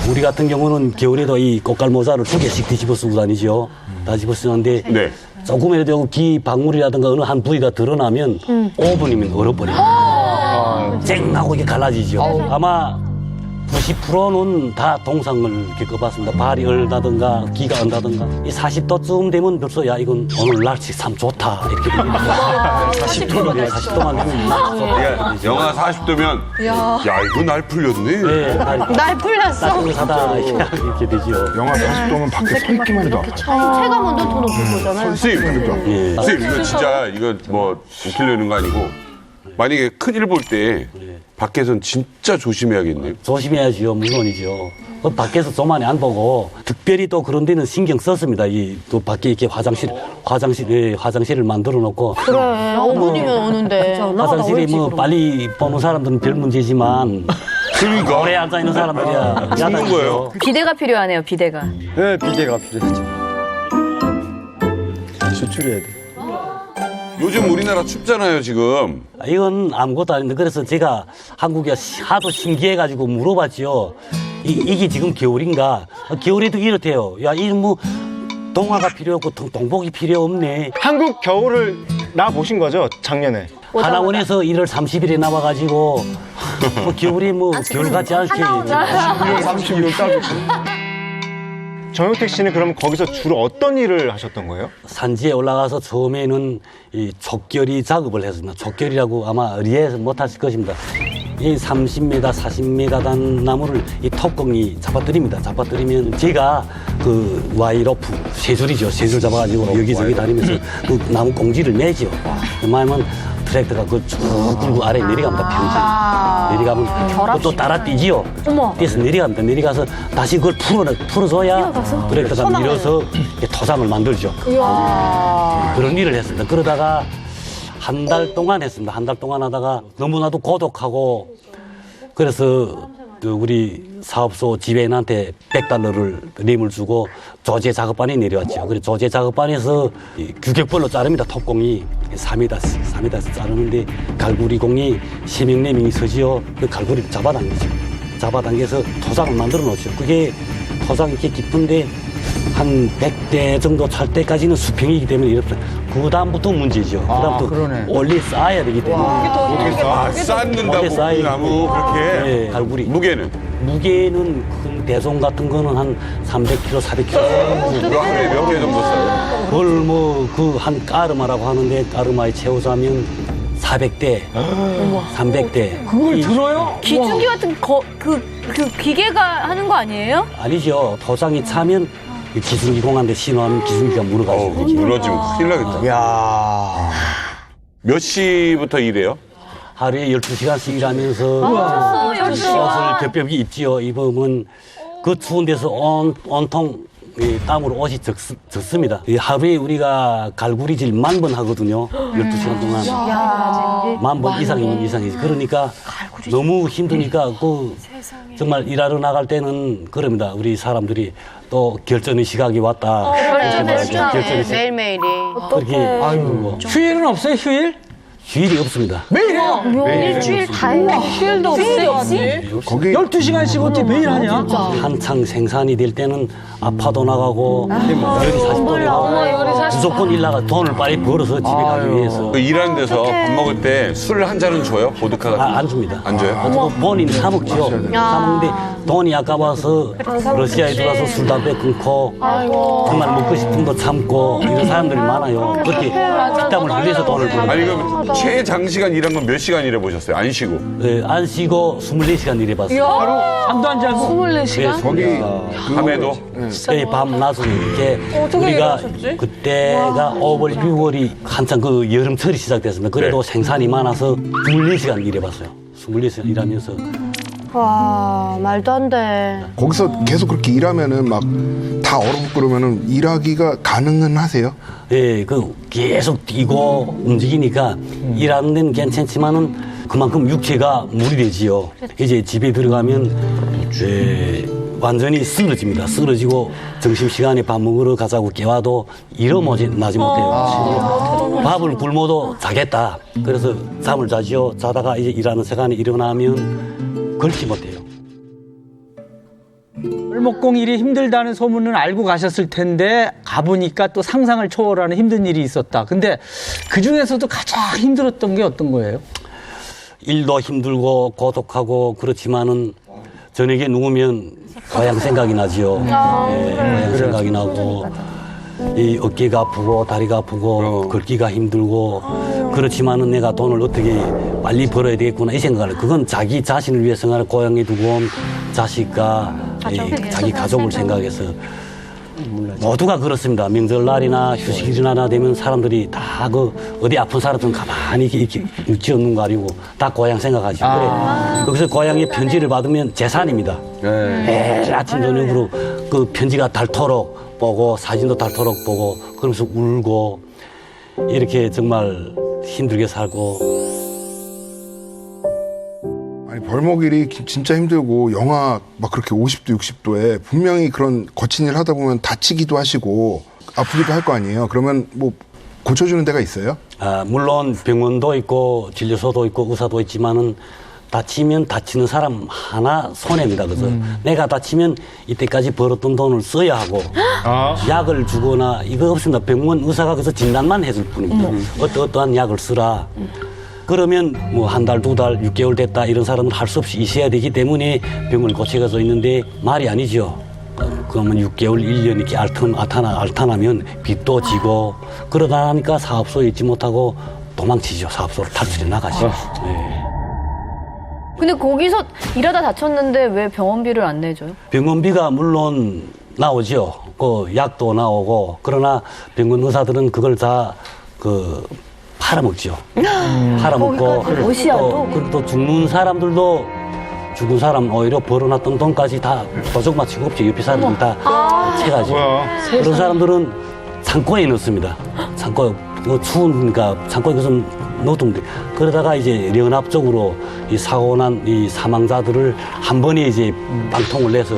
우리 같은 경우는 겨울에도 이 꽃갈 모자를 2개씩 뒤집어 쓰고 다니죠. 다 집어 쓰는데 조금이라도 기 박물이라든가 어느 한 부위가 드러나면 5분이면 얼어버려요. 쨍하고 이게 갈라지죠. 아마 90%는 다 동상을 겪어봤습니다. 발이 얼다든가 기가 언다든가. 이 40도쯤 되면 벌써 야 이건 오늘 날씨 참 좋다 이렇게 됩니다. 40도만 되면 영하 40도면 야 이거 날 풀렸네. 네, 날 풀렸어. 따뜻하다 이렇게 되죠. 영하 40도면 밖에 서 있기만 해도 아프죠. 체감 온도 더 높은 거잖아요. 선생님 이거 진짜 이거 뭐 웃기려는 거 아니고 만약에 큰일 볼 때 밖에선 진짜 조심해야겠네요. 조심해야지요, 물론이죠. 밖에서 저만이 안 보고 특별히 또 그런 데는 신경 썼습니다. 또 밖에 이렇게 화장실을 만들어 놓고. 그래, 5분이면 오는데. 화장실이 뭐 빨리 보는 사람들은 별 문제지만. 그러니까. 오래 앉아 있는 사람들이야. 죽는 거예요. 비대가 필요하네요, 비대가. 네, 비대가 필요하죠. 수출해야 돼. 요즘 우리나라 춥잖아요, 지금. 이건 아무것도 아닌데 그래서 제가 한국에 하도 신기해가지고 물어봤죠. 이게 지금 겨울인가? 겨울에도 이렇대요. 야, 이 뭐 동화가 필요 없고 동복이 필요 없네. 한국 겨울을 나 보신 거죠? 작년에. 하나원에서 1월 30일에 나와가지고 뭐 겨울이 뭐 겨울 같지 않게 1월 30일 딱. 정혁택 씨는 그럼 거기서 주로 어떤 일을 하셨던 거예요? 산지에 올라가서 처음에는 이 족결이 작업을 했습니다. 족결이라고 아마 이해해서 못하실 것입니다. 이 30m, 40m 단 나무를 이 톱공이 잡아들입니다. 잡아들이면 제가 그 와이로프 세 줄이죠. 세 줄 잡아가지고 여기저기 다니면서 그 나무 공지를 매죠. 그만하면 트랙터가 쭉 끌고 아래 내려갑니다. 평지 내려가면 또 따라 뛰지요. 뛰어서 내려갑니다. 내려가서 다시 그걸 풀어줘야 트랙터가 밀어서 토상을 만들죠. 그런 일을 했습니다. 그러다가 한 달 동안 했습니다. 한 달 동안 하다가 너무나도 고독하고 그래서 그 우리 사업소 지배인한테 $100를 림을 주고 조제 작업반에 내려왔죠. 그래서 조제 작업반에서 규격별로 자릅니다. 톱공이 3m씩 자르는데 갈구리 공이 3명, 4명이 서지요. 그 갈구리를 잡아당기죠. 잡아당겨서 토상을 만들어 놓죠. 그게 토상이 이렇게 깊은데 한 100대 정도 찰 때까지는 수평이기 때문에 이렇게 그 다음부터 문제죠. 그 다음부터 올리 쌓아야 되기 때문에 쌓는다고 그 나무 그렇게. 네, 갈구리. 무게는 큰 대송 같은 거는 한 300kg, 400kg. 그거 하루에 몇 개 정도 써요? 그걸 뭐 그 한 까르마라고 하는데 까르마에 채우자면 400대, 300대. 그걸 들어요? 기중기 같은 그 기계가 하는 거 아니에요? 아니죠. 토상이 차면 기중기 공한테 신호하면 기중기가 무너가지고. 무너지면 큰일 나겠다. 야. 몇 시부터 일해요? 하루에 12시간씩 일하면서 옷을 겹겹이 입지요. 입으면 그 추운 데서 온통 땀으로 옷이 젖습니다. 하루에 우리가 갈구리질 10,000번 하거든요. 12시간 동안. 10,000번 이상이지. 그러니까 너무 힘드니까 정말 일하러 나갈 때는 그럽니다. 우리 사람들이 또 결전의 시각이 왔다. 매일매일이. 그렇게 힘들고. 휴일은 없어요, 휴일? 휴일이 없습니다. 매일이요? 일주일 다 해. 휴일도 없어요. 거기 12시간씩 어떻게 매일 하냐? 한창 생산이 될 때는 아파도 나가고 열이 40도 나가고 무조건 일 나가 돈을 빨리 벌어서 집에 가기 위해서. 그 일하는 데서 밥 먹을 때 술 한 잔은 줘요? 보드카 같은 거? 안 줍니다. 안 줘요? 본인 사 먹죠. 사 먹는데 돈이 아까워서 러시아에 들어와서 술, 담배 끊고 정말 먹고 싶은 거 참고 이런 사람들이 많아요. 그렇게 피땀을 흘려서 돈을 벌어요. 아니, 그럼 최장시간 일한 건 몇 시간 일해보셨어요? 안 쉬고? 네, 안 쉬고 24시간 일해봤어요. 잠도 안 자고? 24시간? 거기 밤에도? 네, 밤낮으로 이렇게 우리가 그때가 5월, 6월이 한창 그 여름철이 시작됐습니다. 그래도 생산이 많아서 24시간 일해봤어요. 24시간 일하면서. 와, 말도 안 돼. 거기서 계속 그렇게 일하면은 막 다 얼어붙고 그러면은 일하기가 가능은 하세요? 예, 그 계속 뛰고 움직이니까 일하는 데는 괜찮지만은 그만큼 육체가 무리되지요. 이제 집에 들어가면 완전히 쓰러집니다. 쓰러지고 점심시간에 밥 먹으러 가자고 깨워도 일어나지 못해요. 밥을 굶어도 자겠다. 그래서 잠을 자지요. 자다가 이제 일하는 시간에 일어나면 걸지 못해요. 을목공 일이 힘들다는 소문은 알고 가셨을 텐데 가보니까 또 상상을 초월하는 힘든 일이 있었다. 근데 그중에서도 가장 힘들었던 게 어떤 거예요? 일도 힘들고 고독하고 그렇지만은 저녁에 누우면 고향 생각이 나지요. 고향 생각이 나고 이 어깨가 아프고 다리가 아프고 걷기가 힘들고 그렇지만은 내가 돈을 어떻게 빨리 벌어야 되겠구나 이 생각을 그건 자기 자신을 위해서가 고향에 두고 온 자식과 자기 가족을 생각해서 모두가 그렇습니다. 명절날이나 휴식일이나 되면 사람들이 다 그 어디 아픈 사람들은 가만히 이렇게 유치 없는 거 아니고 다 고향 생각하시고 여기서 고향에 편지를 받으면 재산입니다. 매일 아침 저녁으로 그 편지가 닳도록 보고 사진도 닳도록 보고 그러면서 울고 이렇게 정말 힘들게 살고 아니 벌목일이 진짜 힘들고 영하 막 그렇게 50도 60도에 분명히 그런 거친 일 하다 보면 다치기도 하시고 아프기도 할 거 아니에요. 그러면 뭐 고쳐주는 데가 있어요? 물론 병원도 있고 진료소도 있고 의사도 있지만은 다치면 다치는 사람 하나 손해입니다. 그래서 내가 다치면 이때까지 벌었던 돈을 써야 하고 약을 주거나 이거 없습니다. 병원 의사가 그래서 진단만 해줄 뿐입니다. 어떠한 약을 쓰라. 그러면 뭐 한 달, 두 달, 6개월 됐다 이런 사람은 할 수 없이 있어야 되기 때문에 병을 고쳐가서 있는데 말이 아니죠. 그러면 6개월, 1년 이렇게 알타나면 빚도 지고 그러다 보니까 사업소에 있지 못하고 도망치죠. 사업소로 탈출해 나가죠. 네. 근데 거기서 일하다 다쳤는데 왜 병원비를 안 내줘요? 병원비가 물론 나오죠. 그 약도 나오고 그러나 병원 의사들은 그걸 다 팔아먹죠. 팔아먹고 그리고 또 죽는 사람들도 죽은 사람 오히려 벌어놨던 돈까지 다 도적 마치고 없죠. 옆에 사람들 다 채가죠. 그런 사람들은 창고에 넣습니다. 창고 추우니까 창고에 그것은 넣어두면 그러다가 이제 연합적으로 이 사고 난 이 사망자들을 한 번에 이제 방통을 내서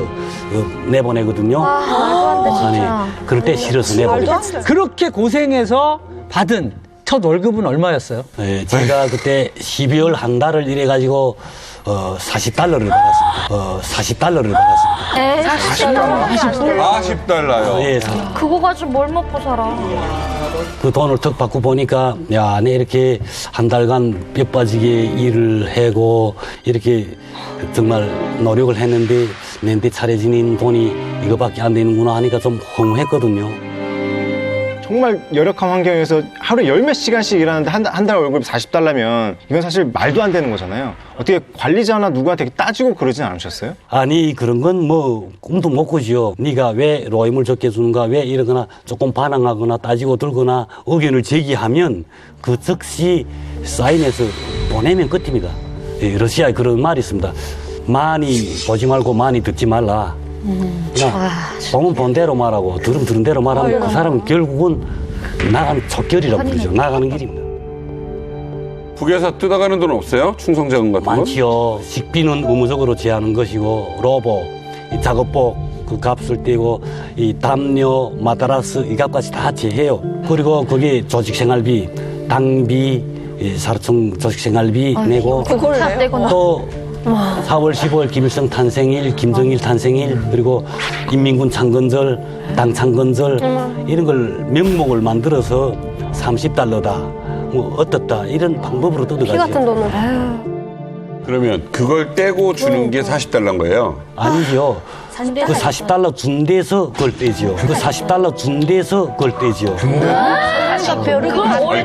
내보내거든요. 아니, 그럴 때 실어서 내보내죠. 그렇게 고생해서 받은 첫 월급은 얼마였어요? 네, 제가 그때 12월 한 달을 일해가지고 40달러를 받았습니다. 40달러를 받았습니다. 40달러요? 예, 그거 가지고 뭘 먹고 살아? 그 돈을 턱 받고 보니까 야, 내 이렇게 한 달간 뼈 빠지게 일을 하고 이렇게 정말 노력을 했는데 내한테 차려지는 돈이 이거밖에 안 되는구나 하니까 좀 허무했거든요. 정말 열악한 환경에서 하루에 10몇 시간씩 일하는데 한 달 월급이 40달러면 이건 사실 말도 안 되는 거잖아요. 어떻게 관리자나 누구한테 따지고 그러진 않으셨어요? 아니 그런 건 뭐 꿈도 못 꾸지요. 네가 왜 로임을 적게 주는가 왜 이러거나 조금 반항하거나 따지고 들거나 의견을 제기하면 그 즉시 사인해서 보내면 끝입니다. 예, 러시아에 그런 말이 있습니다. 많이 보지 말고 많이 듣지 말라. 그냥 보면 본 대로 말하고 들으면 들은 대로 말하면 그 사람은 결국은 나가는 촉결이라고 그러죠. 나가는 길입니다. 북에서 뜯어가는 돈 없어요? 충성자금 같은 거? 많지요. 식비는 의무적으로 제하는 것이고 로보, 이 작업복 그 값을 떼고 이 담요, 마다라스 이 값까지 다 제해요. 그리고 거기에 조직생활비, 당비, 사료청 조직생활비 내고 또 4월 15일 김일성 탄생일, 김정일 탄생일, 그리고 인민군 창건절, 당 창건절 이런 걸 명목을 만들어서 30달러다, 뭐 어떻다 이런 방법으로 뜯어가죠. 피 같은 돈을. 그러면 그걸 떼고 주는 게 40달러인 거예요? 아니죠. 그 40달러 준 데서 그걸 떼죠. 그 40달러 준 데서 그걸 떼죠. 아니,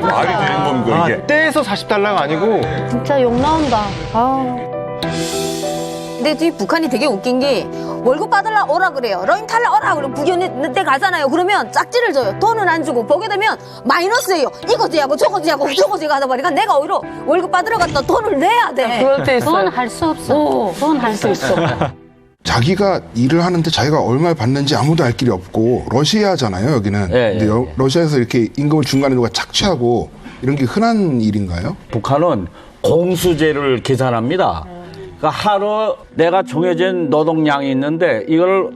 말이 되는 겁니까, 이게? 떼에서 40달러가 아니고 진짜 욕 나온다. 아. 근데 이 북한이 되게 웃긴 게 월급 받으려 오라 그래요. 러임 탈라 오라 그러면 북연에 때 가잖아요. 그러면 짝지를 줘요. 돈은 안 주고 보게 되면 마이너스예요. 이거 제하고 저거 제하고 저거 제가 하다 보니까 내가 오히려 월급 받으러 갔다 돈을 내야 돼. 그럴 때 있어요. 그건 할 수 없어. 그건 할 수 있어. 자기가 일을 하는데 자기가 얼마를 받는지 아무도 알 길이 없고 러시아잖아요 여기는. 근데 러시아에서 이렇게 임금을 중간에 누가 착취하고 이런 게 흔한 일인가요? 북한은 공수제를 계산합니다. 그러니까 하루 내가 정해진 노동량이 있는데 이걸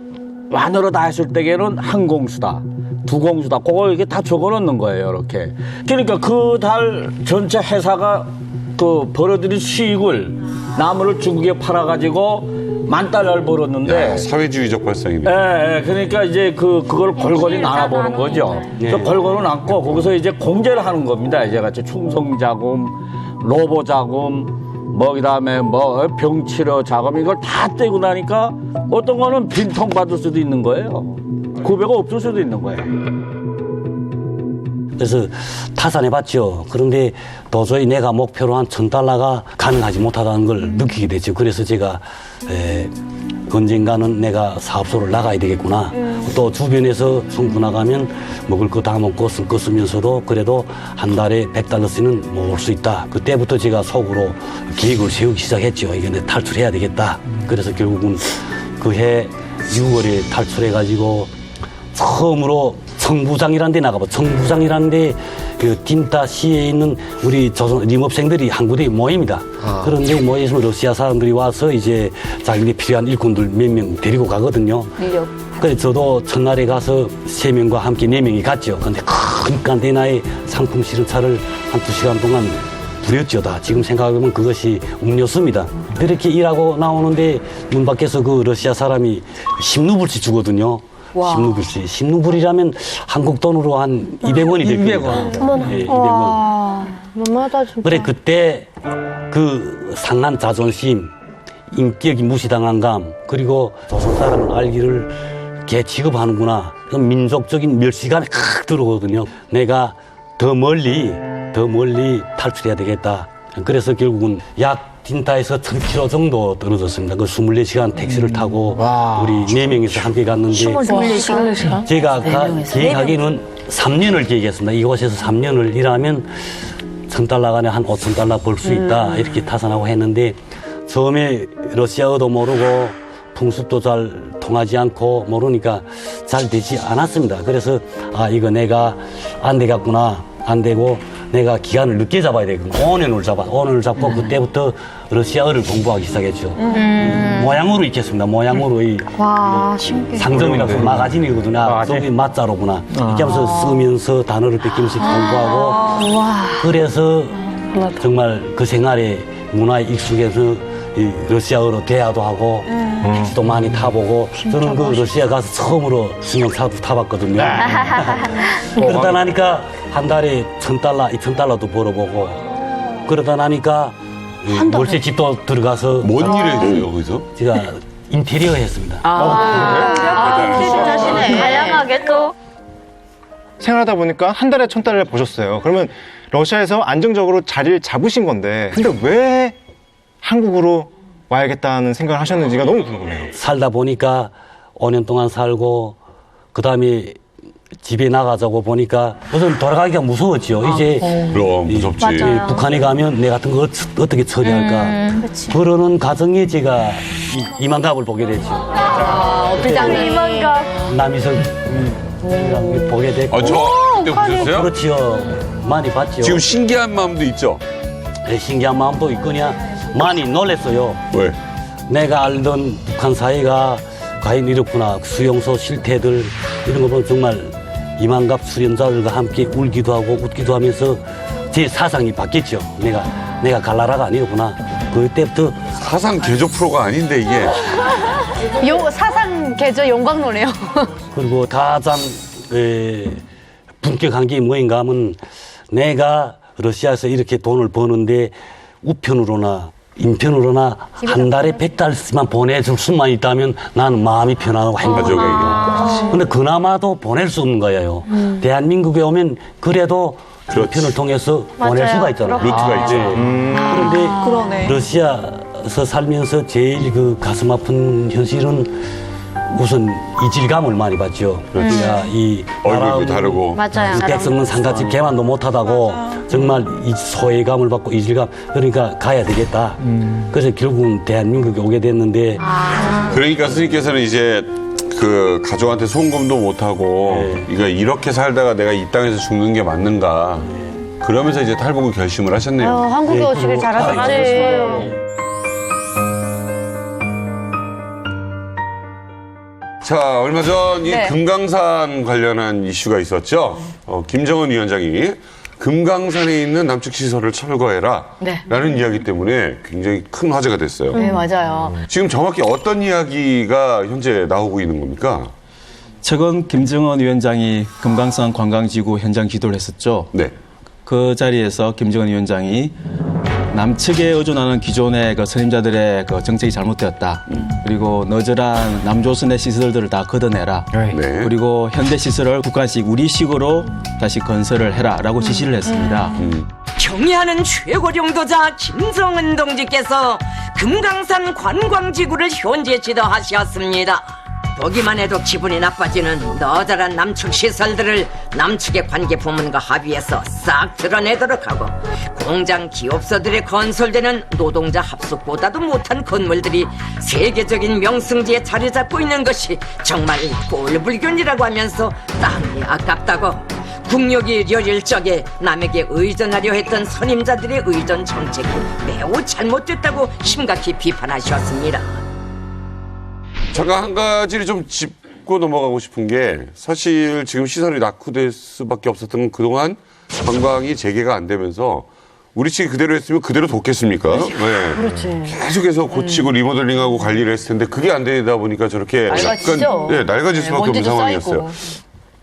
만으로 다 했을 때에는 한 공수다, 두 공수다. 그걸 이게 다 적어놓는 거예요, 이렇게. 그러니까 그 달 전체 회사가 그 벌어들인 수익을 나무를 중국에 팔아가지고 10,000달러를 벌었는데. 야, 사회주의적 발상이네. 예, 그러니까 이제 그걸 골고루 나눠보는 거죠. 그 골고루 나눠고 거기서 이제 공제를 하는 겁니다. 이제 같이 충성 자금, 로보 자금, 뭐 그다음에 뭐 병치료 자금 이걸 다 떼고 나니까 어떤 거는 빈통 받을 수도 있는 거예요. 구배가 없을 수도 있는 거예요. 그래서 타산해봤죠. 그런데 도저히 내가 목표로 한 1,000달러가 가능하지 못하다는 걸 느끼게 됐죠. 그래서 제가 언젠가는 내가 사업소를 나가야 되겠구나. 또 주변에서 충분 나가면 먹을 거 다 먹고 쓸 거 쓰면서도 그래도 한 달에 100달러씩은 모을 수 있다. 그때부터 제가 속으로 계획을 세우기 시작했죠. 이게 내 탈출해야 되겠다. 그래서 결국은 그 해 6월에 탈출해가지고 처음으로 청부장이라는 데 나가봐. 청부장이라는 데 그 딘타시에 있는 우리 조선 임업생들이 한 군데 모입니다. 그런데 모여서 러시아 사람들이 와서 이제 자기들이 필요한 일꾼들 몇 명 데리고 가거든요. 그래서 저도 첫날에 가서 3명과 함께 4명이 갔죠. 근데 큰 컨테이너에 상품 실은차를 한 2시간 동안 부렸죠. 다. 지금 생각해보면 그것이 음료수입니다. 그렇게 일하고 나오는데 문 밖에서 그 러시아 사람이 10루블씩 주거든요. 10루블씩. 10루블이라면 한국 돈으로 한 200원이 될 겁니다. 200원. 네, 200원. 와, 너무하다 진짜. 그래 그때 그 상한 자존심, 인격이 무시당한 감, 그리고 조선 사람은 알기를 개 취급하는구나. 민족적인 멸시감이 칵 들어오거든요. 내가 더 멀리 탈출해야 되겠다. 그래서 결국은 약 딘타에서 1,000km 정도 떨어졌습니다. 그 24시간 택시를 타고 우리 4명이서 함께 갔는데 24시간? 제가 계획하기는 3년을 계획했습니다. 이곳에서 3년을 일하면 1,000달러 안에 한 5,000달러 벌 수 있다. 이렇게 타산하고 했는데 처음에 러시아어도 모르고 풍습도 잘 통하지 않고 모르니까 잘 되지 않았습니다. 그래서 이거 내가 안 되겠구나. 안 되고 내가 기간을 늦게 잡아야 되겠구나. 5년을 잡고 그때부터 러시아어를 공부하기 시작했죠. 모양으로 익혔습니다. 모양으로 와, 신기해. 상점이라서 마가진이거든요. 저기 맞자로구나. 이렇게 하면서 쓰면서 단어를 뺏기면서 공부하고 그래서 정말 그 생활에 문화에 익숙해서 이 러시아어로 대화도 하고 택시도 많이 타보고 저는 그 러시아 가서 처음으로 승용차도 타봤거든요. 그러다 나니까 한 달에 1,000달러, 2,000달러도 벌어보고 그러다 나니까 월세 집도 들어가서 뭔 일을 했어요 거기서? 제가 인테리어 했습니다. 다양하게 또. 생활하다 보니까 한 달에 1,000달러를 버셨어요. 그러면 러시아에서 안정적으로 자리를 잡으신 건데 근데 왜 한국으로 와야겠다는 생각을 하셨는지가 너무 궁금해요. 살다 보니까 5년 동안 살고 그다음에 집에 나가자고 보니까 우선 돌아가기가 무서웠죠. 이제 그럼 무섭지. 북한에 가면 내 같은 거 어떻게 처리할까. 그러는 과정에 제가 이만갑을 보게 됐죠. 이만갑. 남이석 보게 됐고. 저 그때 보셨어요? 그렇죠. 많이 봤죠. 지금 신기한 마음도 있죠? 네, 신기한 마음도 있거냐. 많이 놀랐어요. 왜? 내가 알던 북한 사회가 과연 이렇구나. 수용소 실태들 이런 거 보면 정말 이만갑 수련자들과 함께 울기도 하고 웃기도 하면서 제 사상이 바뀌었죠. 내가 갈나라가 아니었구나. 그때부터 사상 개조 프로가 아닌데 이게. 사상 개조 용광로네요. 그리고 가장 분격한 게 뭐인가 하면 내가 러시아에서 이렇게 돈을 버는데 우편으로나 인편으로나 한 달에 100달러씩만 보내줄 수만 있다면 나는 마음이 편하고 행복하고. 근데 그나마도 보낼 수 없는 거예요. 대한민국에 오면 그래도 인편을 통해서 보낼 수가 있잖아요. 루트가 있죠. 그런데 그러네. 러시아에서 살면서 제일 그 가슴 아픈 현실은 우선 이질감을 많이 받죠. 그러니까 이 얼굴도 다르고. 맞아요. 백성은 상가집 개만도 못하다고 정말 이 소외감을 받고 이질감. 그러니까 가야 되겠다. 그래서 결국은 대한민국에 오게 됐는데. 그러니까 스님께서는 이제 그 가족한테 송금도 못하고 이거 이렇게 살다가 내가 이 땅에서 죽는 게 맞는가. 그러면서 이제 탈북을 결심을 하셨네요. 한국에 오시길 잘하셨지. 자, 얼마 전 이 네. 금강산 관련한 이슈가 있었죠. 김정은 위원장이 금강산에 있는 남측 시설을 철거해라 네. 라는 이야기 때문에 굉장히 큰 화제가 됐어요. 네, 맞아요. 지금 정확히 어떤 이야기가 현재 나오고 있는 겁니까? 최근 김정은 위원장이 금강산 관광지구 현장 지도를 했었죠. 네. 그 자리에서 김정은 위원장이 남측에 의존하는 기존의 그 선임자들의 그 정책이 잘못되었다. 그리고 너절한 남조선의 시설들을 다 걷어내라. 네. 그리고 현대 시설을 북한식 우리식으로 다시 건설을 해라라고 지시를 했습니다. 경의하는 최고領導자 김정은 동지께서 금강산 관광지구를 현재 지도하셨습니다. 보기만 해도 기분이 나빠지는 너절한 남측 시설들을 남측의 관계 부문과 합의해서 싹 드러내도록 하고 공장 기업소들에 건설되는 노동자 합숙보다도 못한 건물들이 세계적인 명승지에 자리 잡고 있는 것이 정말 꼴불견이라고 하면서 땅이 아깝다고 국력이 여릴 적에 남에게 의존하려 했던 선임자들의 의존 정책이 매우 잘못됐다고 심각히 비판하셨습니다. 잠깐 한 가지를 좀 짚고 넘어가고 싶은 게 사실 지금 시설이 낙후될 수밖에 없었던 건 그동안 관광이 재개가 안 되면서 우리 측이 그대로 했으면 그대로 뒀겠습니까? 네. 그렇지. 계속해서 고치고 리모델링하고 관리를 했을 텐데 그게 안 되다 보니까 저렇게 낡아지죠. 낡아질 수밖에 없는 상황이었어요.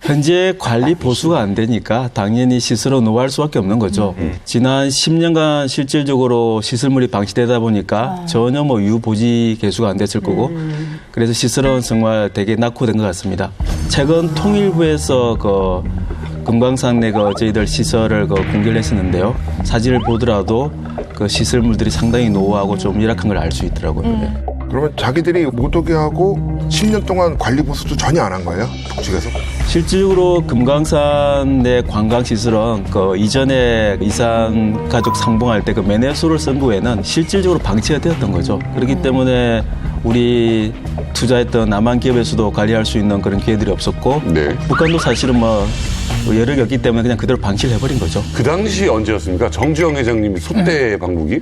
현재 관리 보수가 안 되니까 당연히 시설은 노후할 수밖에 없는 거죠. 지난 10년간 실질적으로 시설물이 방치되다 보니까 전혀 뭐 유보지 개수가 안 됐을 거고 그래서 시설은 정말 되게 낙후된 것 같습니다. 최근 통일부에서 그 금강산 내 그 저희들 시설을 그 공개를 했었는데요. 사진을 보더라도 그 시설물들이 상당히 노후하고 좀 열악한 걸 알 수 있더라고요. 그러면 자기들이 못 오게 하고 10년 동안 관리 보수도 전혀 안 한 거예요? 북측에서? 실질적으로 금강산 내 관광시설은 그 이전에 이산 가족 상봉할 때 그 매매소를 쓴 후에는 실질적으로 방치가 되었던 거죠. 그렇기 때문에 우리 투자했던 남한 기업에서도 관리할 수 있는 그런 기회들이 없었고 북한도 사실은 뭐 여력이 없기 때문에 그냥 그대로 방치를 해버린 거죠. 그 당시 언제였습니까? 정주영 회장님이 소떼 방북이?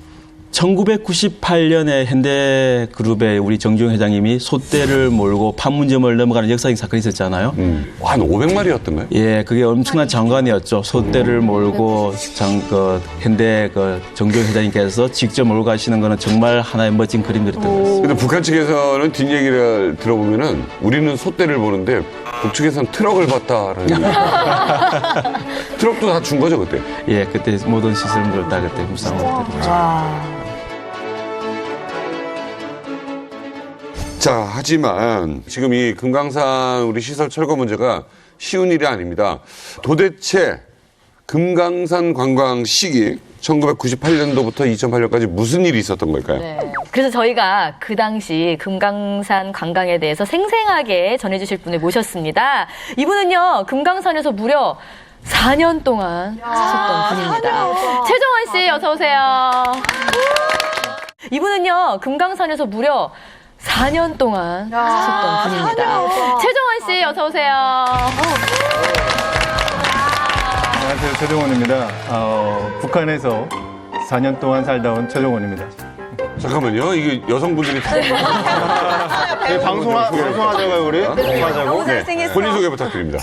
1998년에 현대그룹의 우리 정주영 회장님이 소떼를 몰고 판문점을 넘어가는 역사적인 사건이 있었잖아요. 한 500마리였던가요? 예, 그게 엄청난 장관이었죠. 소떼를 몰고 현대 정주영 회장님께서 직접 몰고 가시는 거는 정말 하나의 멋진 그림들이었던 것 같습니다. 근데 북한 측에서는 뒷얘기를 들어보면은 우리는 소떼를 보는데 북측에서는 트럭을 봤다라는 트럭도 다 준 거죠 그때? 예, 그때 모든 시설물을 다 그때 무상으로 드렸죠. 자, 하지만 지금 이 금강산 우리 시설 철거 문제가 쉬운 일이 아닙니다. 도대체 금강산 관광 시기 1998년도부터 2008년까지 무슨 일이 있었던 걸까요? 네. 그래서 저희가 그 당시 금강산 관광에 대해서 생생하게 전해주실 분을 모셨습니다. 이분은요, 금강산에서 무려 4년 동안 사셨던 분입니다. 최정원 씨, 어서 오세요. 이분은요, 금강산에서 무려 4년 동안 사셨던 분입니다. 최정원 씨, 어서 오세요. 안녕하세요. 최정원입니다. 북한에서 4년 동안 살다 온 최정원입니다. 잠깐만요. 이게 여성분들이 방송하자고요, 우리? 방송하자고? 네. 본인 소개 부탁드립니다.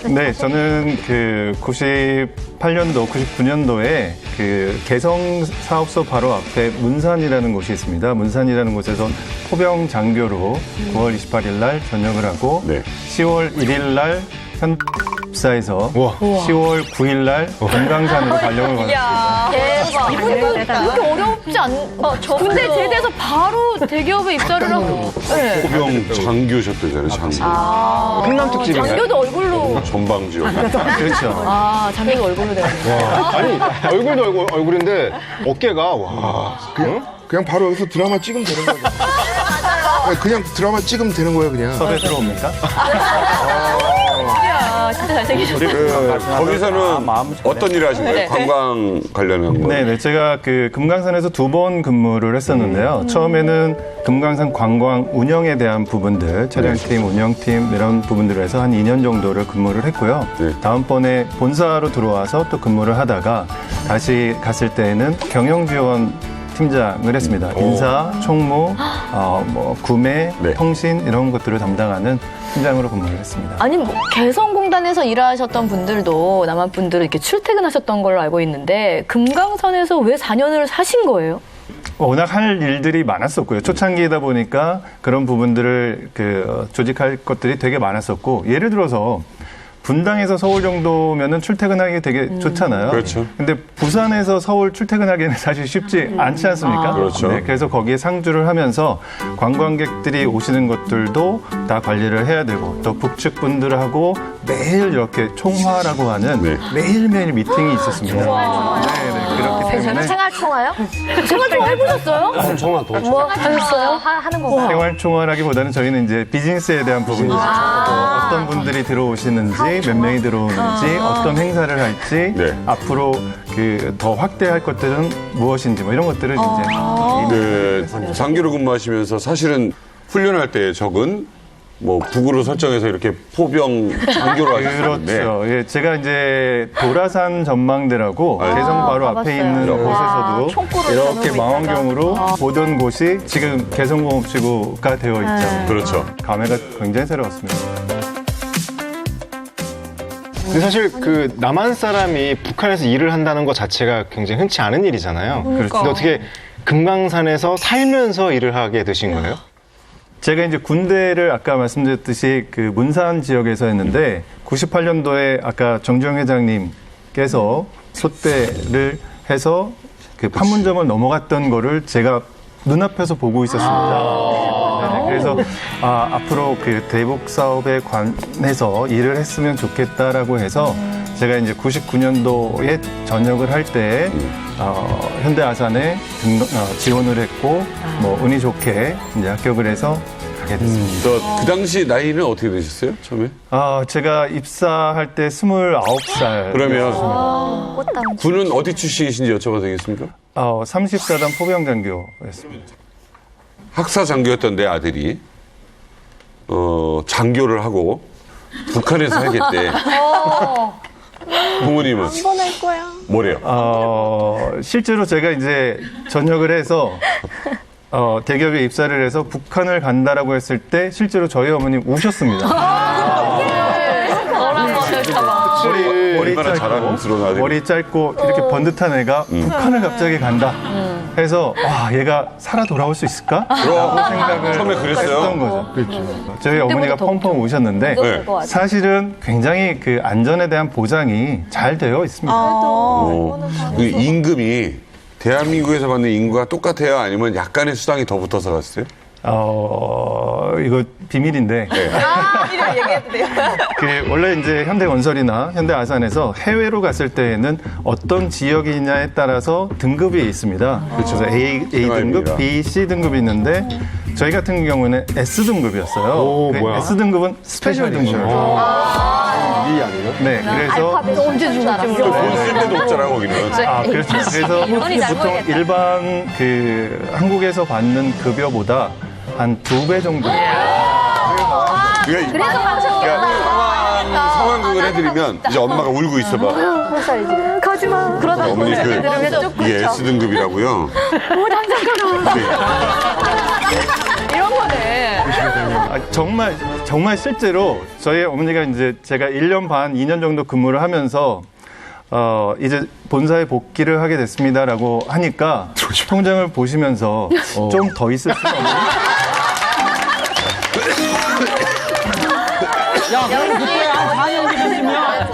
네, 저는 그 98년도, 99년도에 그 개성 사업소 바로 앞에 문산이라는 곳이 있습니다. 문산이라는 곳에서 포병 장교로 9월 28일 날 전역을 하고 10월 1일 날 입사해서 10월 9일 날 금강산으로 발령을 받았습니다. 대박. 이분은 그렇게 어렵지 않. 군대 제대해서 바로 대기업에 입사를 하고. 네. 포병 장교셨대잖아요, 장교. 흥남 특집인가요? 장교도 얼굴로. 전방지역. 그렇죠. 장교도 얼굴로 되는. 아니 얼굴도 얼굴인데 어깨가 와. 그냥 바로 여기서 드라마 찍으면 되는 거예요. 그냥 드라마 찍으면 되는 거예요, 그냥. 섭외 들어옵니까? 진짜 잘생기셨어요. 거기서는 어떤 일을 하신 거예요? 네. 관광 관련한 거? 네, 제가 그 금강산에서 2번 근무를 했었는데요. 처음에는 금강산 관광 운영에 대한 부분들, 촬영팀, 운영팀 이런 부분들을 해서 한 2년 정도를 근무를 했고요. 다음번에 본사로 들어와서 또 근무를 하다가 다시 갔을 때에는 경영지원 팀장을 했습니다. 인사, 총무, 뭐 구매, 통신 이런 것들을 담당하는 팀장으로 근무를 했습니다. 아니 뭐 개성공단에서 일하셨던 분들도 남한 분들은 이렇게 출퇴근하셨던 걸로 알고 있는데 금강산에서 왜 4년을 사신 거예요? 워낙 할 일들이 많았었고요. 초창기이다 보니까 그런 부분들을 조직할 것들이 되게 많았었고 예를 들어서 분당에서 서울 정도면은 출퇴근하기 되게 좋잖아요. 그렇죠. 근데 부산에서 서울 출퇴근하기는 사실 쉽지 않지 않습니까? 그렇죠. 네, 그래서 거기에 상주를 하면서 관광객들이 오시는 것들도 다 관리를 해야 되고 또 북측 분들하고 매일 이렇게 총화라고 하는 매일매일 미팅이 있었습니다. 네, 그렇기 때문에 생활총화요? 생활총화 해보셨어요? 총화, 뭐 하셨어요? 하는 건가요? 생활총화라기보다는 저희는 이제 비즈니스에 대한 부분이죠. 어떤 분들이 들어오시는지 몇 명이 들어오는지 어떤 행사를 할지 앞으로 더 확대할 것들은 무엇인지 뭐 이런 것들을 이제 장교로 근무하시면서 사실은 훈련할 때 적은 뭐 북으로 설정해서 이렇게 포병 장교로 하셨는데 그렇죠. 예, 제가 이제 도라산 전망대라고 개성 바로 앞에 있는 곳에서도 이렇게 망원경으로 보던 곳이 지금 개성공업지구가 되어 있죠. 그렇죠. 감회가 굉장히 새로웠습니다. 근데 사실 남한 사람이 북한에서 일을 한다는 것 자체가 굉장히 흔치 않은 일이잖아요. 그러니까. 근데 어떻게 금강산에서 살면서 일을 하게 되신 거예요? 제가 이제 군대를 아까 말씀드렸듯이 문산 지역에서 했는데 98년도에 아까 정주영 회장님께서 소대를 해서 판문점을 넘어갔던 거를 제가 눈앞에서 보고 있었습니다. 그래서 앞으로 앞으로 사업에 관해서 일을 했으면 좋겠다라고 해서 제가 이제 99년도에 전역을 할 때 현대 아산에 지원을 했고 뭐 운이 좋게 이제 합격을 해서 가게 됐습니다. 그 당시 나이는 어떻게 되셨어요? 처음에? 제가 입사할 때 29살. 그러면 군은 어디 출신이신지 여쭤봐도 되겠습니까? 34단 포병장교였습니다. 학사 장교였던 내 아들이 장교를 하고 북한에서 살겠대. 부모님은 한번 할 거야. 뭐래요? 실제로 제가 이제 전역을 해서 대기업에 입사를 해서 북한을 간다라고 했을 때 실제로 저희 어머님 우셨습니다. 머리 짧고 이렇게 번듯한 애가 북한을 갑자기 간다 해서 얘가 살아 돌아올 수 있을까? 라고 생각을 처음에 그랬어요? 했던 거죠. 그렇죠. 저희 어머니가 펑펑 우셨는데 사실은 굉장히 안전에 대한 보장이 잘 되어 있습니다. 그 임금이 대한민국에서 받는 임금과 똑같아요? 아니면 약간의 수당이 더 붙어서 갔어요? 이거 비밀인데. 이름 얘기해도 돼요? 원래 이제 현대건설이나 현대아산에서 해외로 갔을 때에는 어떤 지역이냐에 따라서 등급이 있습니다. 그래서 A 등급, B, C 등급이 있는데 저희 같은 경우는 S 등급이었어요. S 등급은 스페셜 등급이에요. 이 아니에요? 네, 그래서 언제 죽을지 몰라. 돈 쓸 데도 없잖아요, 거기는. 그렇죠. 그래서 보통 일반 한국에서 받는 급여보다 한 2배 정도. 상황극을 해드리면 이제 엄마가 울고 있어봐. 가지마. 그러다 어머니 이게 S 등급이라고요. 당장 가라. 이런 거네. 정말 실제로 저희 어머니가 이제 제가 1년 반, 2년 정도 근무를 하면서 이제 본사에 복귀를 하게 됐습니다라고 하니까 통장을 보시면서 좀 더 있을 수가 없나요? 야, 그럼 그때 한 4년 계셨으면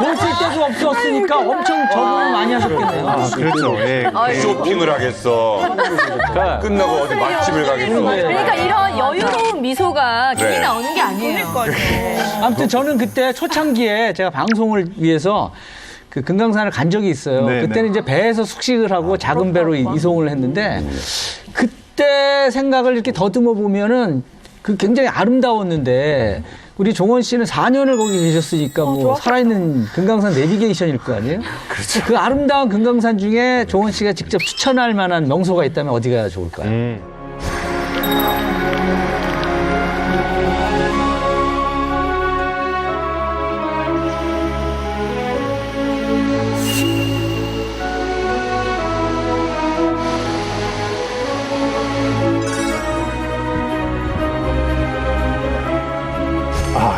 돈 쓸 데도 없었으니까 엄청 적응을 많이 하셨겠네요. 아, 그렇죠. 예. 쇼핑을 하겠어. 끝나고 어디 맛집을 가겠어. 그러니까 이런 여유로운 미소가 괜히 네. 나오는 게 아니에요. 아무튼 저는 그때 초창기에 제가 방송을 위해서 그 금강산을 간 적이 있어요. 네, 그때는 이제 배에서 숙식을 하고 작은 배로 이송을 했는데 그때 생각을 이렇게 더듬어 보면은 그 굉장히 아름다웠는데 우리 종원 씨는 4년을 거기 계셨으니까 뭐 살아있는 금강산 내비게이션일 거 아니에요? 그렇죠. 그 아름다운 금강산 중에 종원 씨가 직접 추천할 만한 명소가 있다면 어디가 좋을까요?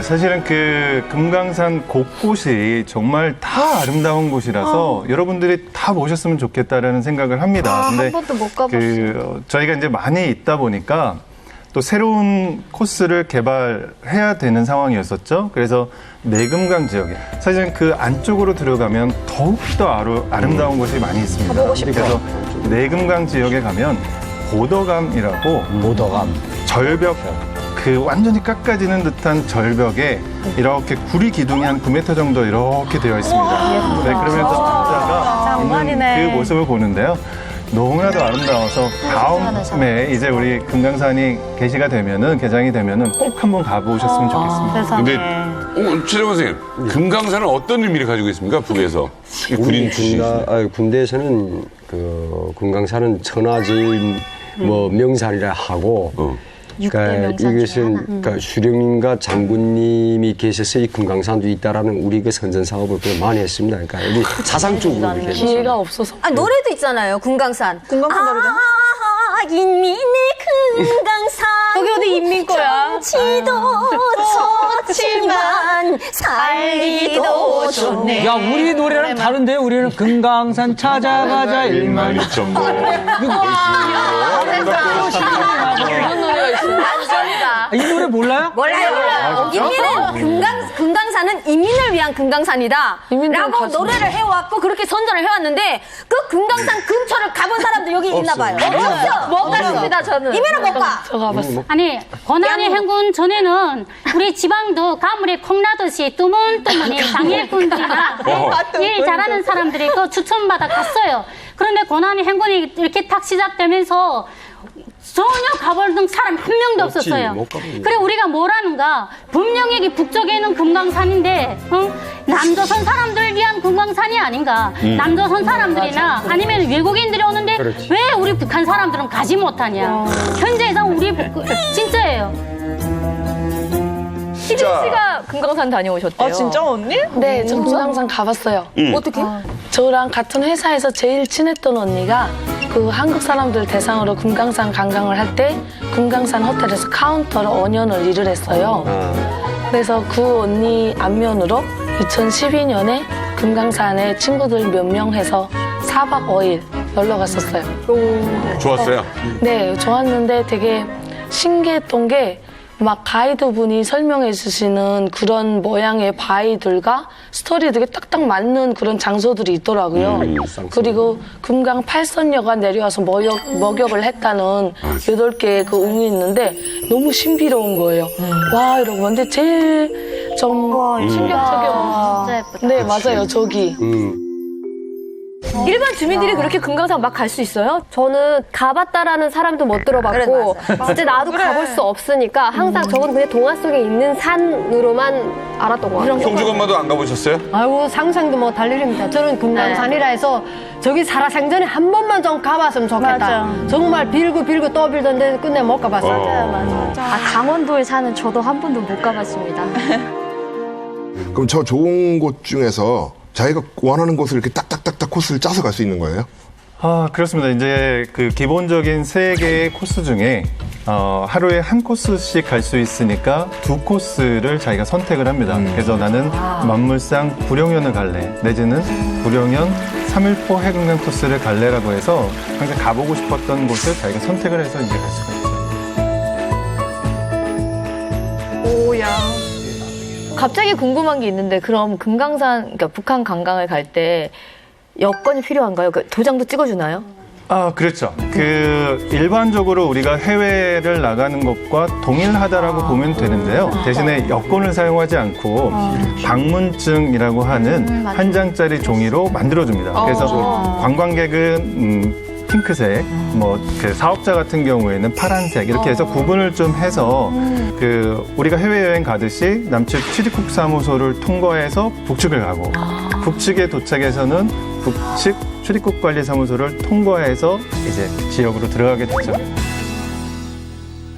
사실은 그 금강산 곳곳이 정말 다 아름다운 곳이라서 여러분들이 다 보셨으면 좋겠다라는 생각을 합니다. 한 번도 못 가봤어요. 저희가 이제 많이 있다 보니까 또 새로운 코스를 개발해야 되는 상황이었었죠. 그래서 내금강 지역에 사실은 그 안쪽으로 들어가면 더욱더 아름다운 곳이 많이 있습니다. 가보고 싶어요. 그래서 내금강 지역에 가면 보더감이라고 절벽 그 완전히 깎아지는 듯한 절벽에 이렇게 구리 기둥이 한 9m 정도 이렇게 되어 있습니다. 네, 그러면서 바다가 있는 그 모습을 보는데요. 너무나도 아름다워서 다음에 이제 우리 금강산이 개시가 되면은 개장이 되면은 꼭 한번 가보셨으면 좋겠습니다. 근데 최정원 선생님, 금강산은 어떤 의미를 가지고 있습니까? 북에서 군인 출신. 군대에서는 그 금강산은 천하제일 뭐 명산이라 하고. 그러니까 이것은 그러니까 수령님과 장군님이 계셔서 이 금강산도 있다라는 우리 그 선전 사업을 많이 했습니다. 그러니까 여기 사상적으로 이렇게 기회가 없어서. 아, 노래도 있잖아요. 금강산. 금강산 노래잖아. 인민의 금강산. 거기 어디 인민 거야? 정치도 좋지만 살기도 좋네. 야, 우리 노래랑 다른데 우리는 금강산 찾아가자 12,000보. 이런 노래가 있어요. 완전이다. 이 노래 몰라요? 몰라요. 인민은 금강산은 인민을 위한 금강산이다. 라고 노래를 해왔고 그렇게 선전을 해왔는데 그 금강산 근처를 가본 사람도 여기 있나 봐요. 없어. 못 갔습니다, 저는. 이민은 못 가. 저 가봤어. 아니 고난의 행군 전에는 우리 지방도 가물에 콩나듯이 뜨문뜨문이 당일꾼들이나 일 잘하는 사람들이 그 추천받아 갔어요. 그런데 고난의 행군이 이렇게 딱 시작되면서 전혀 가볼 사람 한 명도 없었어요. 그래 우리가 뭐라는가? 분명히 여기 북쪽에는 금강산인데 남조선 사람들을 위한 금강산이 아닌가? 남조선 사람들이나 아니면 외국인들이 오는데 왜 우리 북한 사람들은 가지 못하냐? 현재에서 우리 진짜예요. 희진 씨가 금강산 다녀오셨대요. 아, 진짜 언니? 네, 저 금강산 가봤어요. 어떻게? 저랑 같은 회사에서 제일 친했던 언니가 그 한국 사람들 대상으로 금강산 관광을 할 때 금강산 호텔에서 카운터로 5년을 일을 했어요. 그래서 그 언니 안면으로 2012년에 금강산에 친구들 몇 명 해서 4박 5일 놀러 갔었어요. 좋았어요? 네, 좋았는데 되게 신기했던 게 막 가이드분이 설명해 주시는 그런 모양의 바위들과 스토리에 되게 딱딱 맞는 그런 장소들이 있더라고요. 그리고 금강 팔선녀가 내려와서 목욕을 했다는 8개의 그 웅이 있는데 너무 신비로운 거예요. 와, 이러고. 근데 제일 좀 충격적인. 네, 맞아요. 저기. 일반 주민들이 그렇게 금강산 막 갈 수 있어요? 저는 가봤다라는 사람도 못 들어봤고 진짜 나도 가볼 수 없으니까 항상 저건 그냥 동화 속에 있는 산으로만 알았던 것 같아요. 성주 엄마도 안 가보셨어요? 아이고 상상도 못 할 일입니다. 저는 금강산이라 해서 저기 살아생전에 한 번만 좀 가봤으면 좋겠다. 맞아. 정말 빌고 또 빌던데 끝내 못 가봤어요. 맞아. 강원도에 사는 저도 한 번도 못 가봤습니다. 그럼 저 좋은 곳 중에서 자기가 원하는 곳을 이렇게 딱딱딱딱 코스를 짜서 갈 수 있는 거예요? 아, 그렇습니다. 이제 그 기본적인 3개의 코스 중에 하루에 한 코스씩 갈 수 있으니까 2코스를 자기가 선택을 합니다. 그래서 나는 만물상 구룡현을 갈래, 내지는 구룡현 3일포 해금강 코스를 갈래라고 해서 항상 가보고 싶었던 곳을 자기가 선택을 해서 이제 갈 수가 있죠. 오야. 갑자기 궁금한 게 있는데 그럼 금강산, 그러니까 북한 관광을 갈 때 여건이 필요한가요? 그 도장도 찍어주나요? 그렇죠. 일반적으로 우리가 해외를 나가는 것과 동일하다라고 보면 되는데요. 대신에 여권을 사용하지 않고 방문증이라고 하는 한 장짜리 종이로 만들어줍니다. 그래서 관광객은 핑크색, 사업자 같은 경우에는 파란색 이렇게 해서 구분을 좀 해서 우리가 해외여행 가듯이 남측 출입국 사무소를 통과해서 북측을 가고 북측에 도착해서는 북측 출입국 관리 사무소를 통과해서 이제 지역으로 들어가게 됐죠.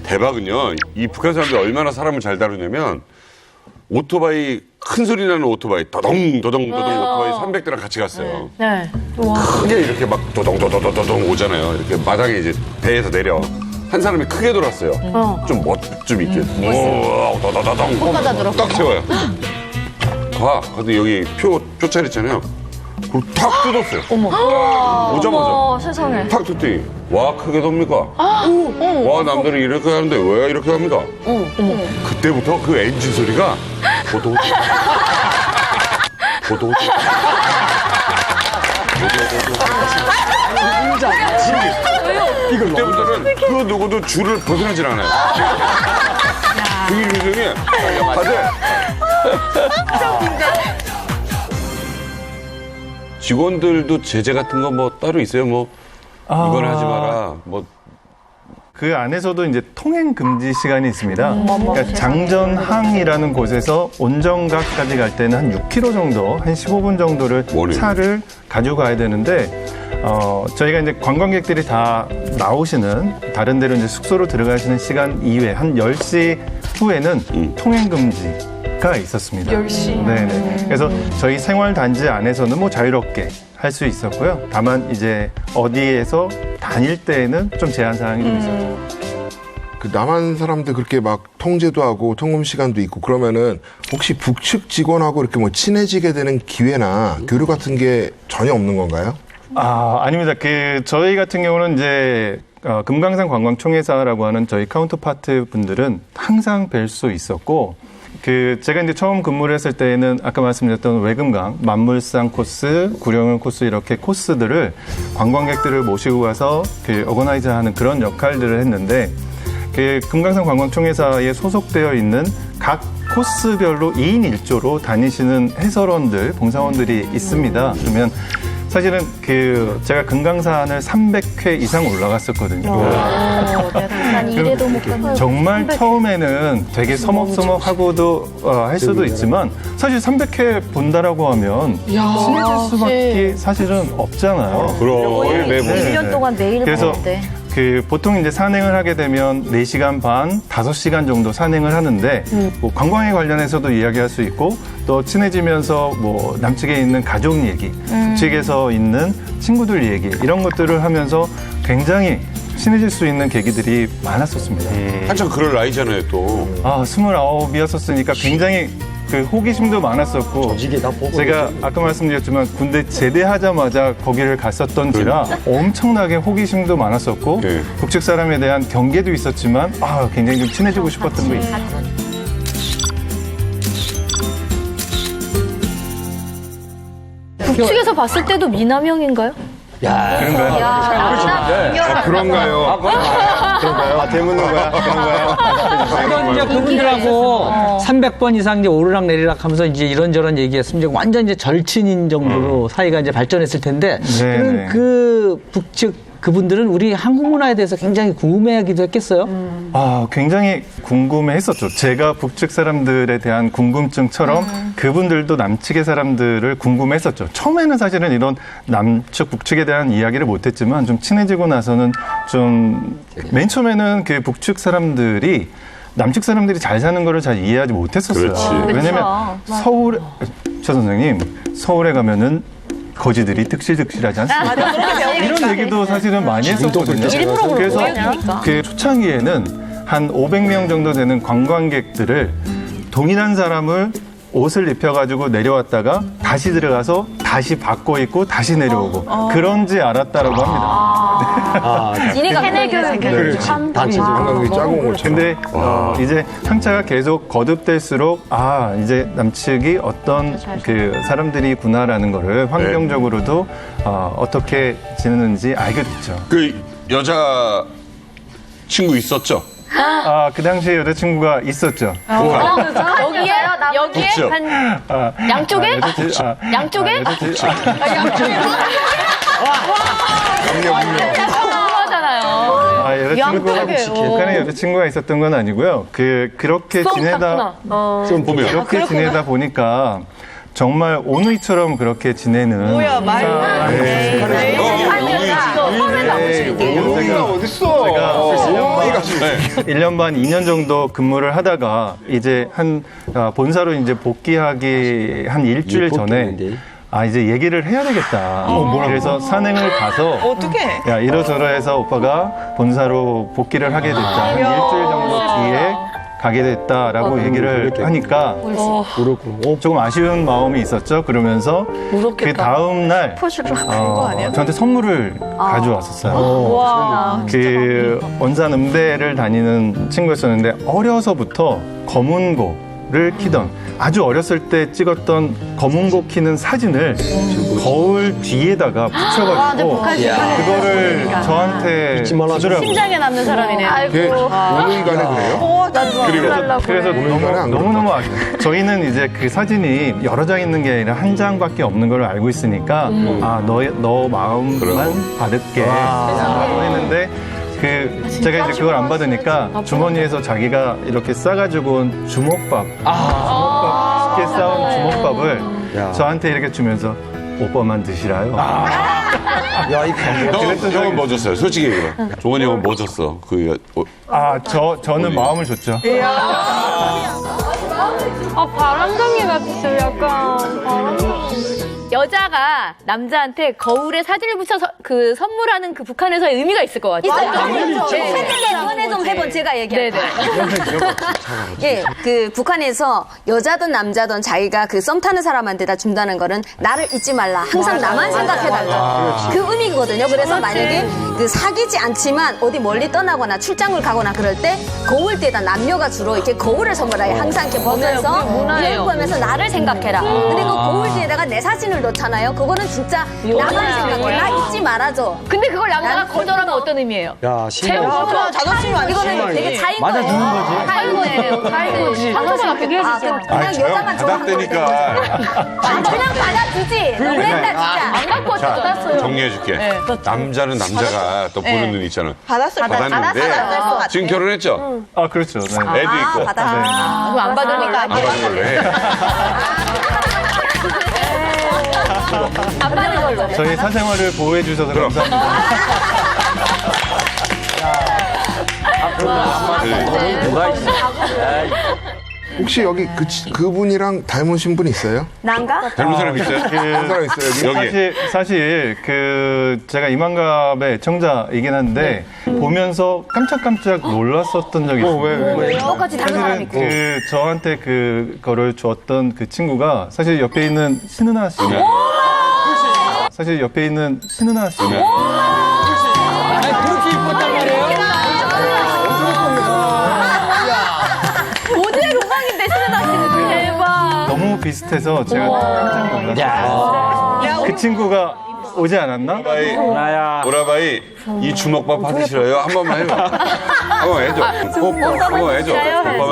대박은요. 이 북한 사람들이 얼마나 사람을 잘 다루냐면 오토바이 큰 소리 나는 오토바이 도동 오토바이 300대랑 같이 갔어요. 네. 크게 이렇게 막 도동 오잖아요. 이렇게 마당에 이제 배에서 내려. 한 사람이 크게 돌았어요. 좀 멋 좀 있게. 도동. 꽃마다 들었고. 딱 세워요. 근데 여기 표찰 있잖아요. 그걸 탁 뜯었어요. 오자마자. 세상에. 탁 뜯더니 와 크게 돕니까? 와 남들은 이렇게 하는데 왜 이렇게 합니까? 그때부터 그 엔진 소리가 보도 그때부터는 그 누구도 줄을 벗어나질 않아요. 그 일이 직원들도 제재 같은 거 뭐 따로 있어요? 이건 하지 마라. 그 안에서도 이제 통행 금지 시간이 있습니다. 그러니까 장전항이라는 곳에서 온정각까지 갈 때는 한 6km 정도, 한 15분 정도를 차를 가져가야 되는데, 저희가 이제 관광객들이 다 나오시는 다른 데로 이제 숙소로 들어가시는 시간 이외 한 10시 후에는 통행 금지가 있었습니다. 10시. 네. 그래서 저희 생활단지 안에서는 자유롭게 할 수 있었고요. 다만 이제 어디에서 다닐 때에는 좀 제한 사항이 좀 있었죠. 그 남한 사람들 그렇게 막 통제도 하고 통금 시간도 있고 그러면은 혹시 북측 직원하고 이렇게 친해지게 되는 기회나 교류 같은 게 전혀 없는 건가요? 아닙니다. 저희 같은 경우는 이제 금강산 관광총회사라고 하는 저희 카운터파트 분들은 항상 뵐 수 있었고, 제가 이제 처음 근무를 했을 때에는 아까 말씀드렸던 외금강, 만물상 코스, 구룡은 코스 이렇게 코스들을 관광객들을 모시고 가서 어거나이저하는 그런 역할들을 했는데, 금강산 관광총회사에 소속되어 있는 각 코스별로 2인 1조로 다니시는 해설원들, 봉사원들이 있습니다. 그러면 사실은 제가 금강산을 300회 이상 올라갔었거든요. 난 이래도 못 가면 정말 처음에는 되게 서먹서먹하고도 할 수도 있지만 사실 300회 본다라고 하면 친해질 수밖에 사실은 없잖아요. 그럼 거의 매번 1년 동안 매일 그래서 보는데. 보통 이제 산행을 하게 되면 4시간 반, 5시간 정도 산행을 하는데 관광에 관련해서도 이야기할 수 있고 또 친해지면서 남측에 있는 가족 얘기, 북측에서 있는 친구들 얘기 이런 것들을 하면서 굉장히 친해질 수 있는 계기들이 많았었습니다. 한참 그럴 나이잖아요, 또. 29이었으니까 굉장히 호기심도 많았었고, 제가 아까 말씀드렸지만 군대 제대하자마자 거기를 갔었던지라 엄청나게 호기심도 많았었고, 북측 사람에 대한 경계도 있었지만 굉장히 좀 친해지고 싶었던 게 있어요. 북측에서 봤을 때도 미남형인가요? 그런가요? 그런가요? 그런가요? 대묻는 거야? 그런가요? 그런 이제 그분들하고 300번 이상 이제 오르락 내리락 하면서 이제 이런저런 얘기했으면 이제 완전 이제 절친인 정도로 사이가 이제 발전했을 텐데, 그런 그 북측 그분들은 우리 한국 문화에 대해서 굉장히 궁금해하기도 했겠어요? 굉장히 궁금해했었죠. 제가 북측 사람들에 대한 궁금증처럼 그분들도 남측의 사람들을 궁금했었죠. 처음에는 사실은 이런 남측, 북측에 대한 이야기를 못했지만 좀 친해지고 나서는 맨 처음에는 북측 사람들이 남측 사람들이 잘 사는 거를 잘 이해하지 못했었어요. 왜냐면 최 선생님, 서울에 가면은 거지들이 득실득실하지 않습니까? 이런 얘기도 사실은 많이 했었거든요. 그래서 초창기에는 한 500명 정도 되는 관광객들을 동일한 사람을 옷을 입혀가지고 내려왔다가 다시 들어가서 다시 받고 있고 다시 내려오고 그런지 알았다라고 합니다. 세뇌 교육이 단체 관광객이 짜고 온 것처럼. 근데 이제 향차가 계속 거듭될수록 이제 남측이 어떤 그 사람들이구나라는 거를 환경적으로도 어떻게 지내는지 알게 됐죠. 그 여자 친구 있었죠? 그 당시에 여자친구가 있었죠. 여기에? 여기에? 그쵸. 한 양쪽에? 양쪽에? 북한에 여자친구가 있었던 건 아니고요. 그렇게 지내다 그렇게 지내다 보니까 정말 오누이처럼 그렇게 지내는. 뭐야, 말. 오누이가 어딨어? 제가 1년 반, 2년 정도 근무를 하다가 이제 본사로 이제 복귀하기 한 일주일 전에 이제 얘기를 해야 되겠다. 그래서 산행을 가서 어떻게? 야, 이러저러해서 오빠가 본사로 복귀를 하게 됐다. 한 일주일 정도 뒤에 가게 됐다라고 얘기를 하니까 조금 아쉬운 마음이 있었죠. 그러면서 그 다음 날 저한테 선물을 가져왔었어요. 그 원산 음대를 다니는 친구였었는데 어려서부터 검은고를 키던 아주 어렸을 때 찍었던 검은고 키는 사진을 거울 뒤에다가 붙여가지고 그거를 저한테 주더라고요. 심장에 남는 사람이네요. 오누이가는 그래요? 그래서 너무너무 저희는 이제 그 사진이 여러 장 있는 게 아니라 한 장밖에 없는 걸 알고 있으니까 너 마음만 받을게 라고 했는데 제가 이제 그걸 안 받으니까 주머니에서 자기가 이렇게 싸가지고 온 주먹밥 쉽게 싸운 주먹밥을 저한테 이렇게 주면서 오빠만 드시라요. 형은 뭐 줬어요? 솔직히 얘기해. 종원이 형은 뭐 줬어? 저는 마음을 줬죠. 바람둥이 같아요. 약간 바람둥이. 여자가 남자한테 거울에 사진을 붙여서 그 선물하는 그 북한에서의 의미가 있을 것 같아요. 있어요. 최근에 좀 해본 제가 얘기할게요. 예, 그 북한에서 여자든 남자든 자기가 그 썸 타는 사람한테 다 준다는 거는 나를 잊지 말라. 항상 나만 생각해달라. 그 의미거든요. 그래서 만약에 그 사귀지 않지만 어디 멀리 떠나거나 출장을 가거나 그럴 때 거울대에다 남녀가 주로 이렇게 거울을 선물해요. 항상 이렇게 보면서 이걸 보면서 나를 생각해라. 근데 그 거울 뒤에다가 내 사진을 넣잖아요. 그거는 진짜 나만 생각해. 나 잊지 말아줘. 근데 그걸 남자가 거절하면 어떤 의미예요? 야, 자존심 이거는 되게 차인 거예요. 맞아주는 거지. 차인 거예요. 차인 거지. 상처가 그게 그냥 여자만 좋아하는 거지. 그냥 받아주지. 너무했다 진짜. 안 갖고 왔어요. 정리해줄게. 남자는 남자가 또 보는 눈이 있잖아. 받았는데 지금 결혼했죠? 그렇죠. 네. 애도 있고. 그거 안 받으니까 안 받은 걸로 해. 안 받는 걸로. 저희 사생활을 보호해 주셔서 감사합니다. 누가 있어? 혹시 여기 그분이랑 닮으신 분 있어요? 난가? 닮은 사람 있어요? 닮은 사람 있어요 여기? 사실 제가 이만갑의 애청자이긴 한데 보면서 깜짝깜짝 놀랐었던 적이 있어요. 왜? 똑같이 다른 사람 있고. 저한테 그거를 줬던 그 친구가 사실 옆에 있는 신은아 씨. 사실 옆에 있는 신은아 씨. 그렇게 이뻤단 말이에요? 모두의 로망인데 신은아 씨는 대박. 너무 비슷해서 제가 깜짝 놀랐어요. 그 친구가 오지 않았나? 오라바이 이 주먹밥 받으시라요? 한 번만 해봐. 한번 해줘. 한번 해줘.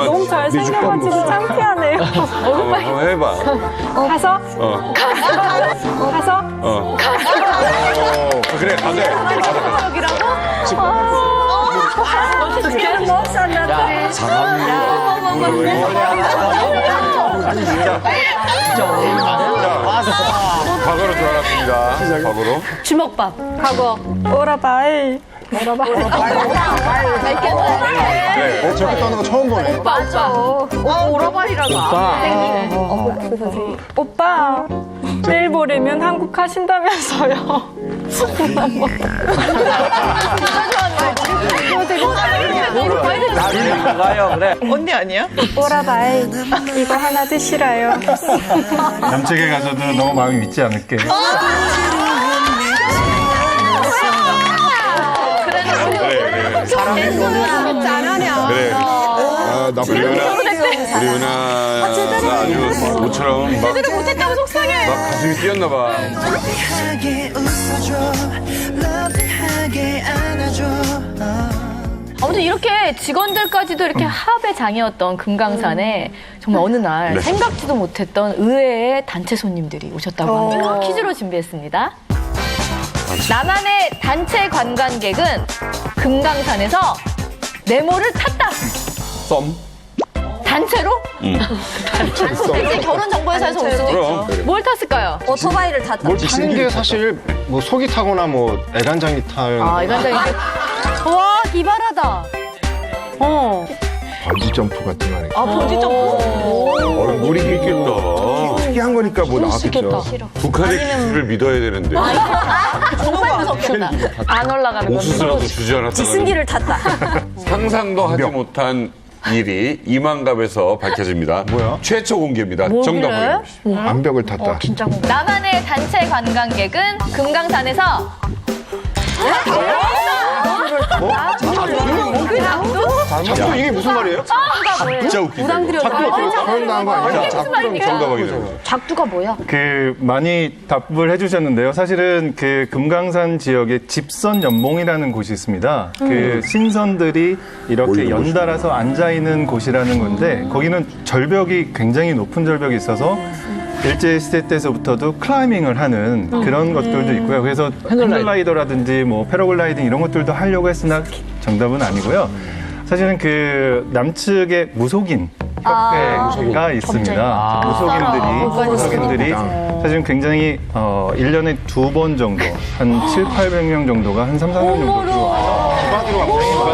너무 잘생겨가지고 창피하네요. 한번 해봐. 가서? 가서? 그래, 안 돼. 어떻게 못 산다더니. 과거로 돌아갔습니다. 과거로. 주먹밥. 과거. 오라바이. 저렇게 떠는 거 처음 보네. 맞아. 오라바이라고. 오빠, 내일 모레면 한국 가신다면서요. 가요. 그래. 언니 아니야? 오라바이. 이거 하나 드시라요. 남측에 가서도 너무 마음이 믿지 않을게. 사람이 너무 잘하냐. 그래. 우리 은하가 아주 모처럼 막, 제대로 못했다고 속상해. 막 가슴이 뛰었나 봐. 아무튼 이렇게 직원들까지도 이렇게 합의 장이었던 금강산에 정말 어느 날 네. 생각지도 못했던 의외의 단체 손님들이 오셨다고 합니다. 퀴즈로 준비했습니다. 나만의 단체 관광객은 금강산에서 네모를 탔다. 썸? 단체로? 단체 결혼 정보회사에서 올 수도 있죠. 뭘 탔을까요? 오토바이를 탔다. 뭘 타는 게 사실 뭐 속이 타거나 뭐 애간장이 타요. 아, 이간장이. 와, 기발하다. 번지 점프 같은 거 하니까. 아, 번지 점프? 물이 있겠다. 특이한 거니까 뭐 나왔겠죠. 북한의 기술을 믿어야 되는데. 정말 무섭겠다. 안 올라가는 건. 옥수수라도 주지 않았다가. 지승기를 탔다. 상상도 하지 못한 일이 이만갑에서 밝혀집니다. 뭐야? 최초 공개입니다. 정답 보내주십시오. 암벽을 탔다. 나만의 단체 관광객은 금강산에서 작두 이게 무슨 말이에요? 진짜 웃기다. 무당들이 당한 거 아니야? 정답 확인해보세요. 작두가 뭐야? 그 많이 답을 해주셨는데요. 사실은 그 금강산 지역에 집선 연봉이라는 곳이 있습니다. 그 신선들이 이렇게 연달아서 앉아 있는 곳이라는 건데 거기는 절벽이 굉장히 높은 절벽이 있어서 일제 시대 때서부터도 클라이밍을 하는 그런 것들도 있고요. 그래서 핸들라이더라든지 뭐 패러글라이딩 이런 것들도 하려고 했으나 정답은 아니고요. 사실은 그 남측에 무속인 협회가 있습니다. 무속인들이 사실은 굉장히 1년에 2번 정도 한 7, 800명 정도가 한 3, 4년 정도 들어와서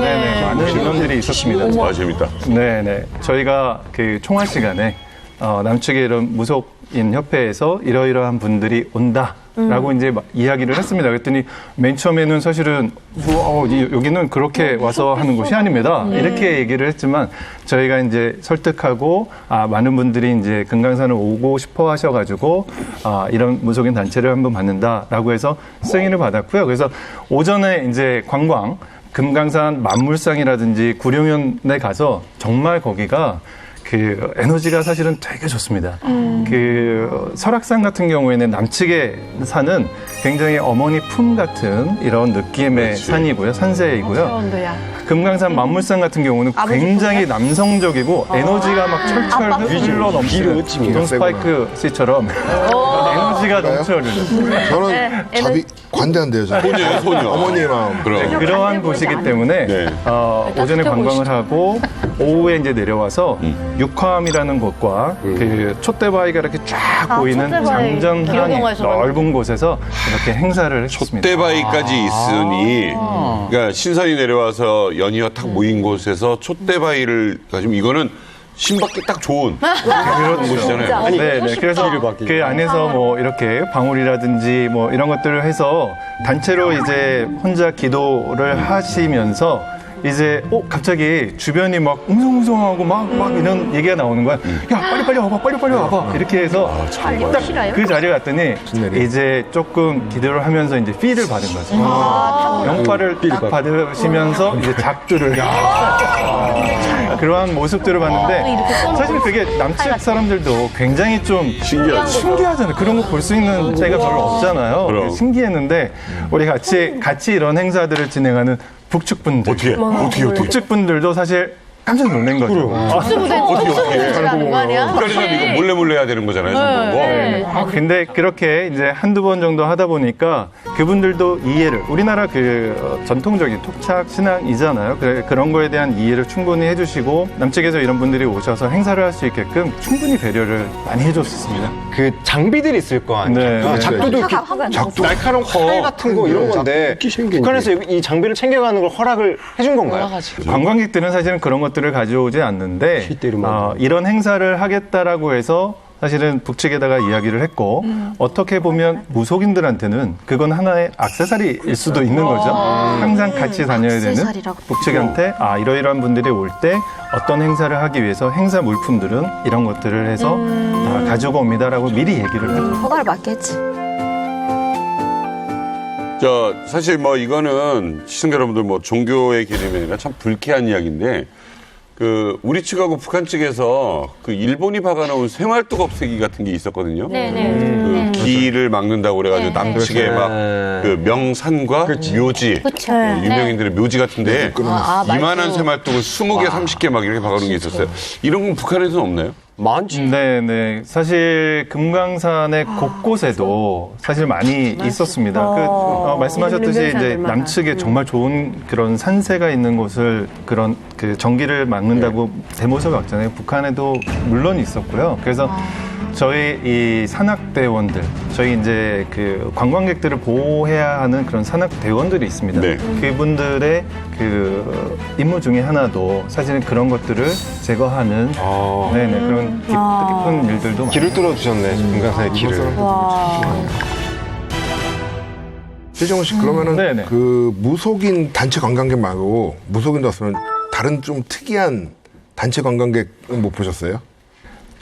네네, 많은 인원들이 있었습니다. 아, 재밌다. 네네. 저희가 그 총화 시간에 남측의 이런 무속인 협회에서 이러이러한 분들이 온다라고 이제 이야기를 했습니다. 그랬더니 맨 처음에는 사실은 여기는 그렇게 와서 하는 곳이 아닙니다. 이렇게 얘기를 했지만 저희가 이제 설득하고 많은 분들이 이제 금강산을 오고 싶어 하셔가지고 이런 무속인 단체를 한번 받는다라고 해서 승인을 받았고요. 그래서 오전에 이제 관광 금강산 만물상이라든지 구룡현에 가서 정말 거기가 그 에너지가 사실은 되게 좋습니다. 그 설악산 같은 경우에는 남측의 산은 굉장히 어머니 품 같은 이런 느낌의 산이고요, 산세이고요. 금강산 만물산 같은 경우는 굉장히 남성적이고 에너지가 막 철철 흘러 넘치는 존 스파이크 씨처럼 에너지가 넘쳐요. 저는 답이 관대한데요. 소녀. 어머니의 마음. 그러한 곳이기 때문에 오전에 관광을 하고 오후에 이제 내려와서 육화암이라는 곳과 그 촛대바위가 이렇게 쫙 보이는 장전한 넓은 곳에서 이렇게 행사를 했습니다. 촛대바위까지 있으니, 그러니까 신선이 내려와서 연이어 탁 모인 곳에서 촛대바위를 가지고 이거는 신받기 딱 좋은 그런 곳이잖아요. 네. 그래서 그 안에서 뭐 이렇게 방울이라든지 뭐 이런 것들을 해서 단체로 이제 혼자 기도를 하시면서 이제 갑자기 주변이 막 웅성웅성하고 막 이런 얘기가 나오는 거야. 야 빨리 와봐, 빨리 와봐. 이렇게 해서 딱 그 자리에 갔더니 이제 조금 기도를 하면서 이제 필을 받은 거죠. 영파를 딱 받으시면서 이제 작두를 그러한 모습들을 봤는데 사실 그게 남측 사람들도 굉장히 좀 신기하잖아요. 그런 거 볼 수 있는 때가 별로 없잖아요. 신기했는데 우리 같이 이런 행사들을 진행하는 북측 분들 어떻게 북측 분들도 사실 깜짝 놀란 거죠. 하는 거 아니야? 그러니까 이거 몰래 해야 되는 거잖아요. 근데 그렇게 이제 한두 번 정도 하다 보니까 그분들도 이해를 우리나라 그 전통적인 톡착 신앙이잖아요. 그런 거에 대한 이해를 충분히 해주시고 남측에서 이런 분들이 오셔서 행사를 할 수 있게끔 충분히 배려를 많이 해줬습니다. 그 장비들이 있을 거 아니에요. 작두도 날카로운 칼 같은 거 이런 건데 북한에서 이 장비를 챙겨가는 걸 허락을 해준 건가요? 관광객들은 사실은 그런 것들을 가져오지 않는데 이런 행사를 하겠다라고 해서 사실은 북측에다가 이야기를 했고 어떻게 보면 무속인들한테는 그건 하나의 액세서리일 수도 있는 거죠. 항상 같이 다녀야 되는 북측한테 이러이러한 분들이 올 때 어떤 행사를 하기 위해서 행사 물품들은 이런 것들을 해서 다 가지고 옵니다라고 미리 얘기를 해요. 허가를 받겠지. 사실 뭐 이거는 시청자 여러분들 뭐 종교의 개념이 아니라 참 불쾌한 이야기인데 우리 측하고 북한 측에서 일본이 박아놓은 생활뚝 없애기 같은 게 있었거든요. 네네. 길을 막는다고 그래가지고 남측에 막 명산과 묘지, 유명인들의 묘지 같은데 이만한 생활뚝을 20개, 30개 막 이렇게 박아놓은 게 있었어요. 이런 건 북한에서는 없나요? 많지. 네. 사실 금강산의 곳곳에도 사실 많이 있었습니다. 말씀하셨듯이 이제 남측에 정말 좋은 그런 산세가 있는 곳을 그런 전기를 막는다고 대모습이 왔잖아요. 북한에도 물론 있었고요. 그래서 저희 이 산악대원들, 저희 이제 관광객들을 보호해야 하는 그런 산악대원들이 있습니다. 그분들의 임무 중에 하나도 사실은 그런 것들을 제거하는 그런 뜻깊은 일들도 많아요. 길을 뚫어주셨네, 금강산의 길을. 최정훈 씨, 그러면은 무속인 단체 관광객 말고 무속인도 왔으면 다른 좀 특이한 단체 관광객 못 보셨어요?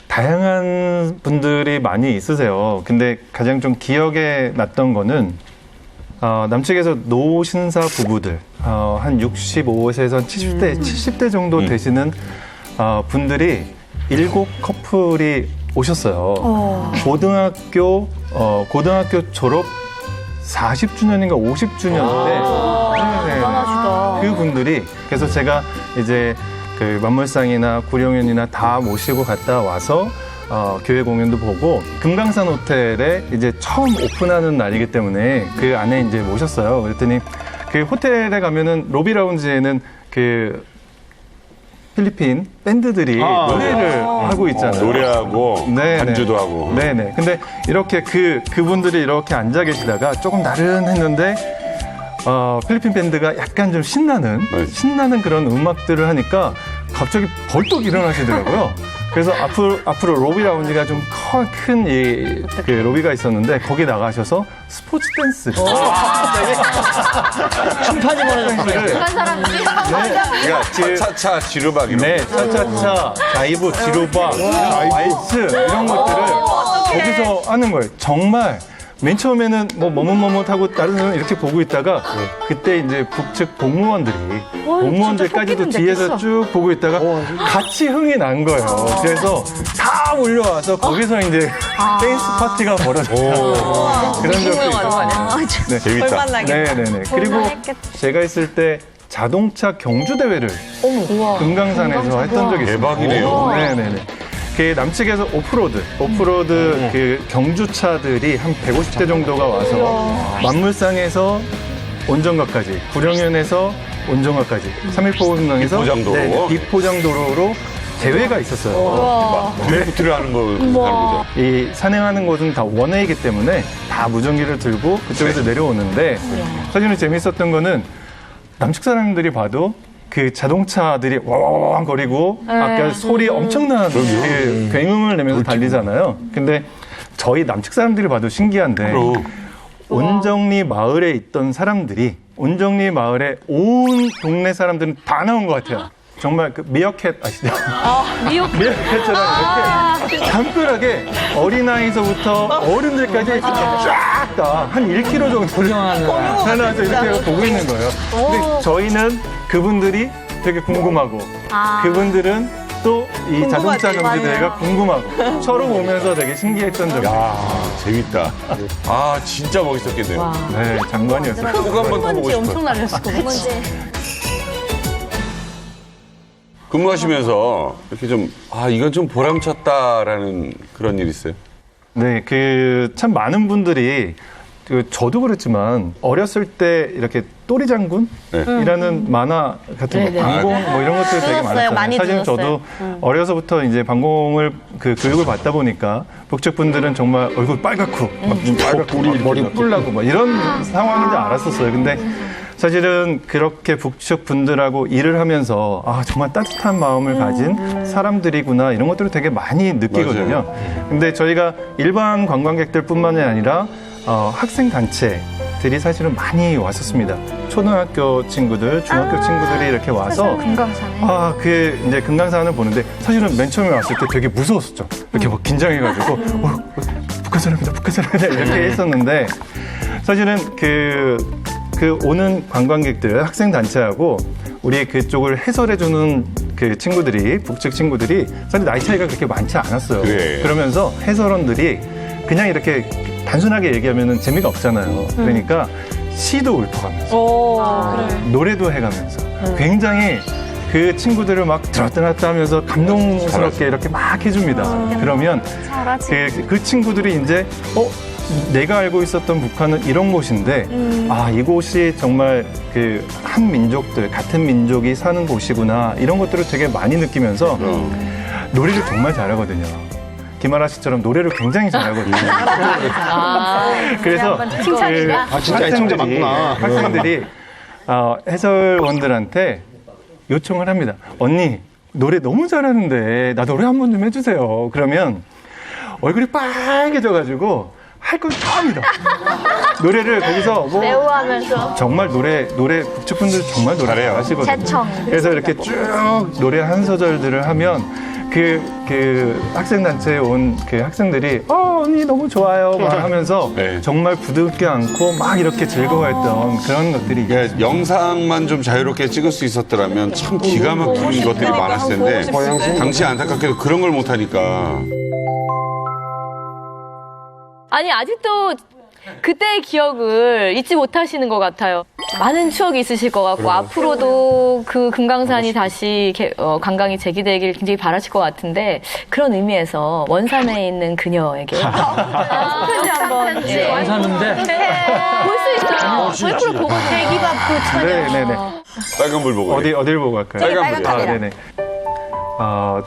다양한 분들이 많이 있으세요. 근데 가장 좀 기억에 났던 거는 남측에서 노신사 부부들 한 65세에서 70대 정도 되시는 분들이 7커플이 오셨어요. 고등학교 졸업 40주년인가 50주년인데 그분들이 그래서 제가 이제 만물상이나 구룡현이나 다 모시고 갔다 와서 교회 공연도 보고 금강산 호텔에 이제 처음 오픈하는 날이기 때문에 그 안에 이제 모셨어요. 그랬더니 그 호텔에 가면은 로비 라운지에는 필리핀 밴드들이 노래를 하고 있잖아요. 노래하고 반주도 하고. 네네. 근데 이렇게 그분들이 이렇게 앉아 계시다가 조금 나른했는데 필리핀 밴드가 약간 좀 신나는 그런 음악들을 하니까 갑자기 벌떡 일어나시더라고요. 그래서 앞으로 로비 라운지가 좀 큰 로비가 있었는데 거기 나가셔서 스포츠 댄스. 춤판이 벌어졌어요. 북한 사람들이 차차차 지루박 이런 네, 차차차, 자이브, 지루박, 왈츠 이런 것들을 거기서 하는 거예요. 정말 맨 처음에는 머뭇머뭇하고 다른 사람 이렇게 보고 있다가 그때 이제 북측 공무원들까지도 뒤에서 쭉 보고 있다가 같이 흥이 난 거예요. 그래서 다 몰려와서 거기서 이제 댄스 파티가 벌어졌다. 그런 적도 있었어요. 네. 재밌다. 네네네. 그리고 제가 있을 때 자동차 경주 대회를 금강산에서 했던 적이 있어요. 대박이네요. 네네네. 남측에서 오프로드 경주차들이 한 150대 정도가 와서 만물상에서 온정각까지, 구룡현에서 온정각까지, 삼일포공항에서 비포장도로로 대회가 있었어요. 드리프트를 하는 거죠. 이 산행하는 곳은 다 원웨이이기 때문에 다 무전기를 들고 그쪽에서 내려오는데 사실은 재밌었던 거는 남측 사람들이 봐도 자동차들이 와와왕 거리고 아까 소리 엄청난 굉음을 내면서 달리잖아요. 근데 저희 남측 사람들이 봐도 신기한데 온정리 마을에 있던 사람들이 온정리 마을에 온 동네 사람들은 다 나온 것 같아요. 정말 미어캣 아시죠? 미어캣처럼 이렇게 담벼락에 어린아이서부터 어른들까지 쫙 다 한 1km 정도를 하나서 이렇게 보고 있는 거예요. 근데 저희는 그분들이 되게 궁금하고 그분들은 또 이 자동차 경주 대회가 궁금하고 서로 보면서 되게 신기했던 적이 재밌다. 진짜 멋있었겠네요. 네, 장관이었어요. 꼭 한번 타보고 싶어요. 엄청 날렸을 것 같아요. 근무하시면서 이렇게 좀 이건 좀 보람찼다라는 그런 일 있어요? 네, 참 많은 분들이 저도 그렇지만 어렸을 때 이렇게 또리장군이라는 만화 같은 거, 방공 이런 것들 되게 많았잖아요. 사실 저도 어려서부터 이제 방공을 교육을 받다 보니까 북측 분들은 정말 얼굴 빨갛고 막 머리 뿔나고 막 이런 상황인 줄 알았었어요. 근데 사실은 그렇게 북측 분들하고 일을 하면서 아, 정말 따뜻한 마음을 가진 사람들이구나 이런 것들을 되게 많이 느끼거든요. 근데 저희가 일반 관광객들뿐만이 아니라 학생 단체들이 사실은 많이 왔었습니다. 초등학교 친구들, 중학교 친구들이 이렇게 와서 금강산에. 이제 금강산을 보는데 사실은 맨 처음에 왔을 때 되게 무서웠었죠. 이렇게 막 긴장해가지고 북한 사람이다 이렇게 했었는데 사실은 그 오는 관광객들, 학생 단체하고 우리 그쪽을 해설해주는 그 친구들이, 북측 친구들이 사실 나이 차이가 그렇게 많지 않았어요. 그래. 그러면서 해설원들이 그냥 이렇게 단순하게 얘기하면 재미가 없잖아요. 그러니까 시도 읊어가면서 노래도 해가면서 굉장히 그 친구들을 막 들었다 놨다 하면서 감동스럽게 이렇게 막 해줍니다. 그러면 그 친구들이 이제 내가 알고 있었던 북한은 이런 곳인데 이곳이 정말 그 한 민족들 같은 민족이 사는 곳이구나 이런 것들을 되게 많이 느끼면서 노래를 정말 잘하거든요. 김아라 씨처럼 노래를 굉장히 잘하거든요. 그래서 칭찬이다. 진짜 애청자 많구나. 학생들이 해설원들한테 요청을 합니다. 언니 노래 너무 잘하는데 나 노래 한 번 좀 해주세요. 그러면 얼굴이 빨개져가지고 할 건 다 합니다. 노래를 거기서 매우하면서 정말 노래 북측 분들 정말 노래 잘하시거든요. 재청. 그래서 이렇게 쭉 노래 한 소절들을 하면 그 학생 단체에 온 그 학생들이 언니 너무 좋아요 막 하면서 정말 부드럽게 안고 막 이렇게 즐거워했던 그런 것들이 영상만 좀 자유롭게 찍을 수 있었더라면 참 기가 막힌 것들이 많았을 텐데 당시 안타깝게도 그런 걸 못하니까. 아니 아직도 그때의 기억을 잊지 못하시는 것 같아요. 많은 추억이 있으실 것 같고 앞으로도 그 금강산이 다시 관광이 재개되길 굉장히 바라실 것 같은데 그런 의미에서 원산에 있는 그녀에게 편지 한번 원산인데 볼 수 있어요. 저희 프로 보고 대기밥 그 찬양. 네네네. 빨간불 보고 어딜 보고 갈까요? 빨간불. 네네.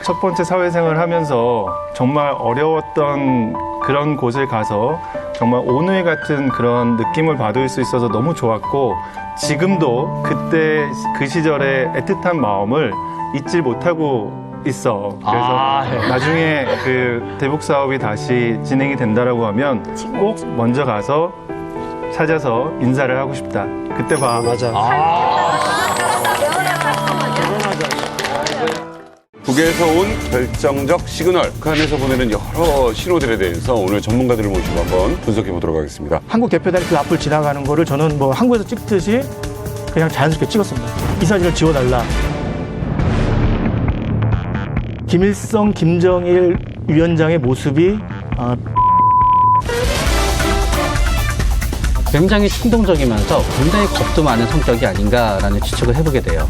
첫 번째 사회생활을 하면서 정말 어려웠던 그런 곳을 가서 정말 오누이 같은 그런 느낌을 받을 수 있어서 너무 좋았고 지금도 그때 그 시절의 애틋한 마음을 잊지 못하고 있어. 그래서 나중에 그 대북 사업이 다시 진행이 된다라고 하면 꼭 먼저 가서 찾아서 인사를 하고 싶다. 그때 봐. 맞아. 북에서 온 결정적 시그널, 북한에서 보내는 여러 신호들에 대해서 오늘 전문가들을 모시고 한번 분석해 보도록 하겠습니다. 한국 대표단이 그 앞을 지나가는 거를 저는 뭐 한국에서 찍듯이 그냥 자연스럽게 찍었습니다. 이 사진을 지워달라. 김일성, 김정일 위원장의 모습이 굉장히 충동적이면서 굉장히 겁도 많은 성격이 아닌가라는 추측을 해보게 돼요.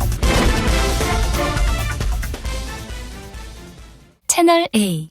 채널 A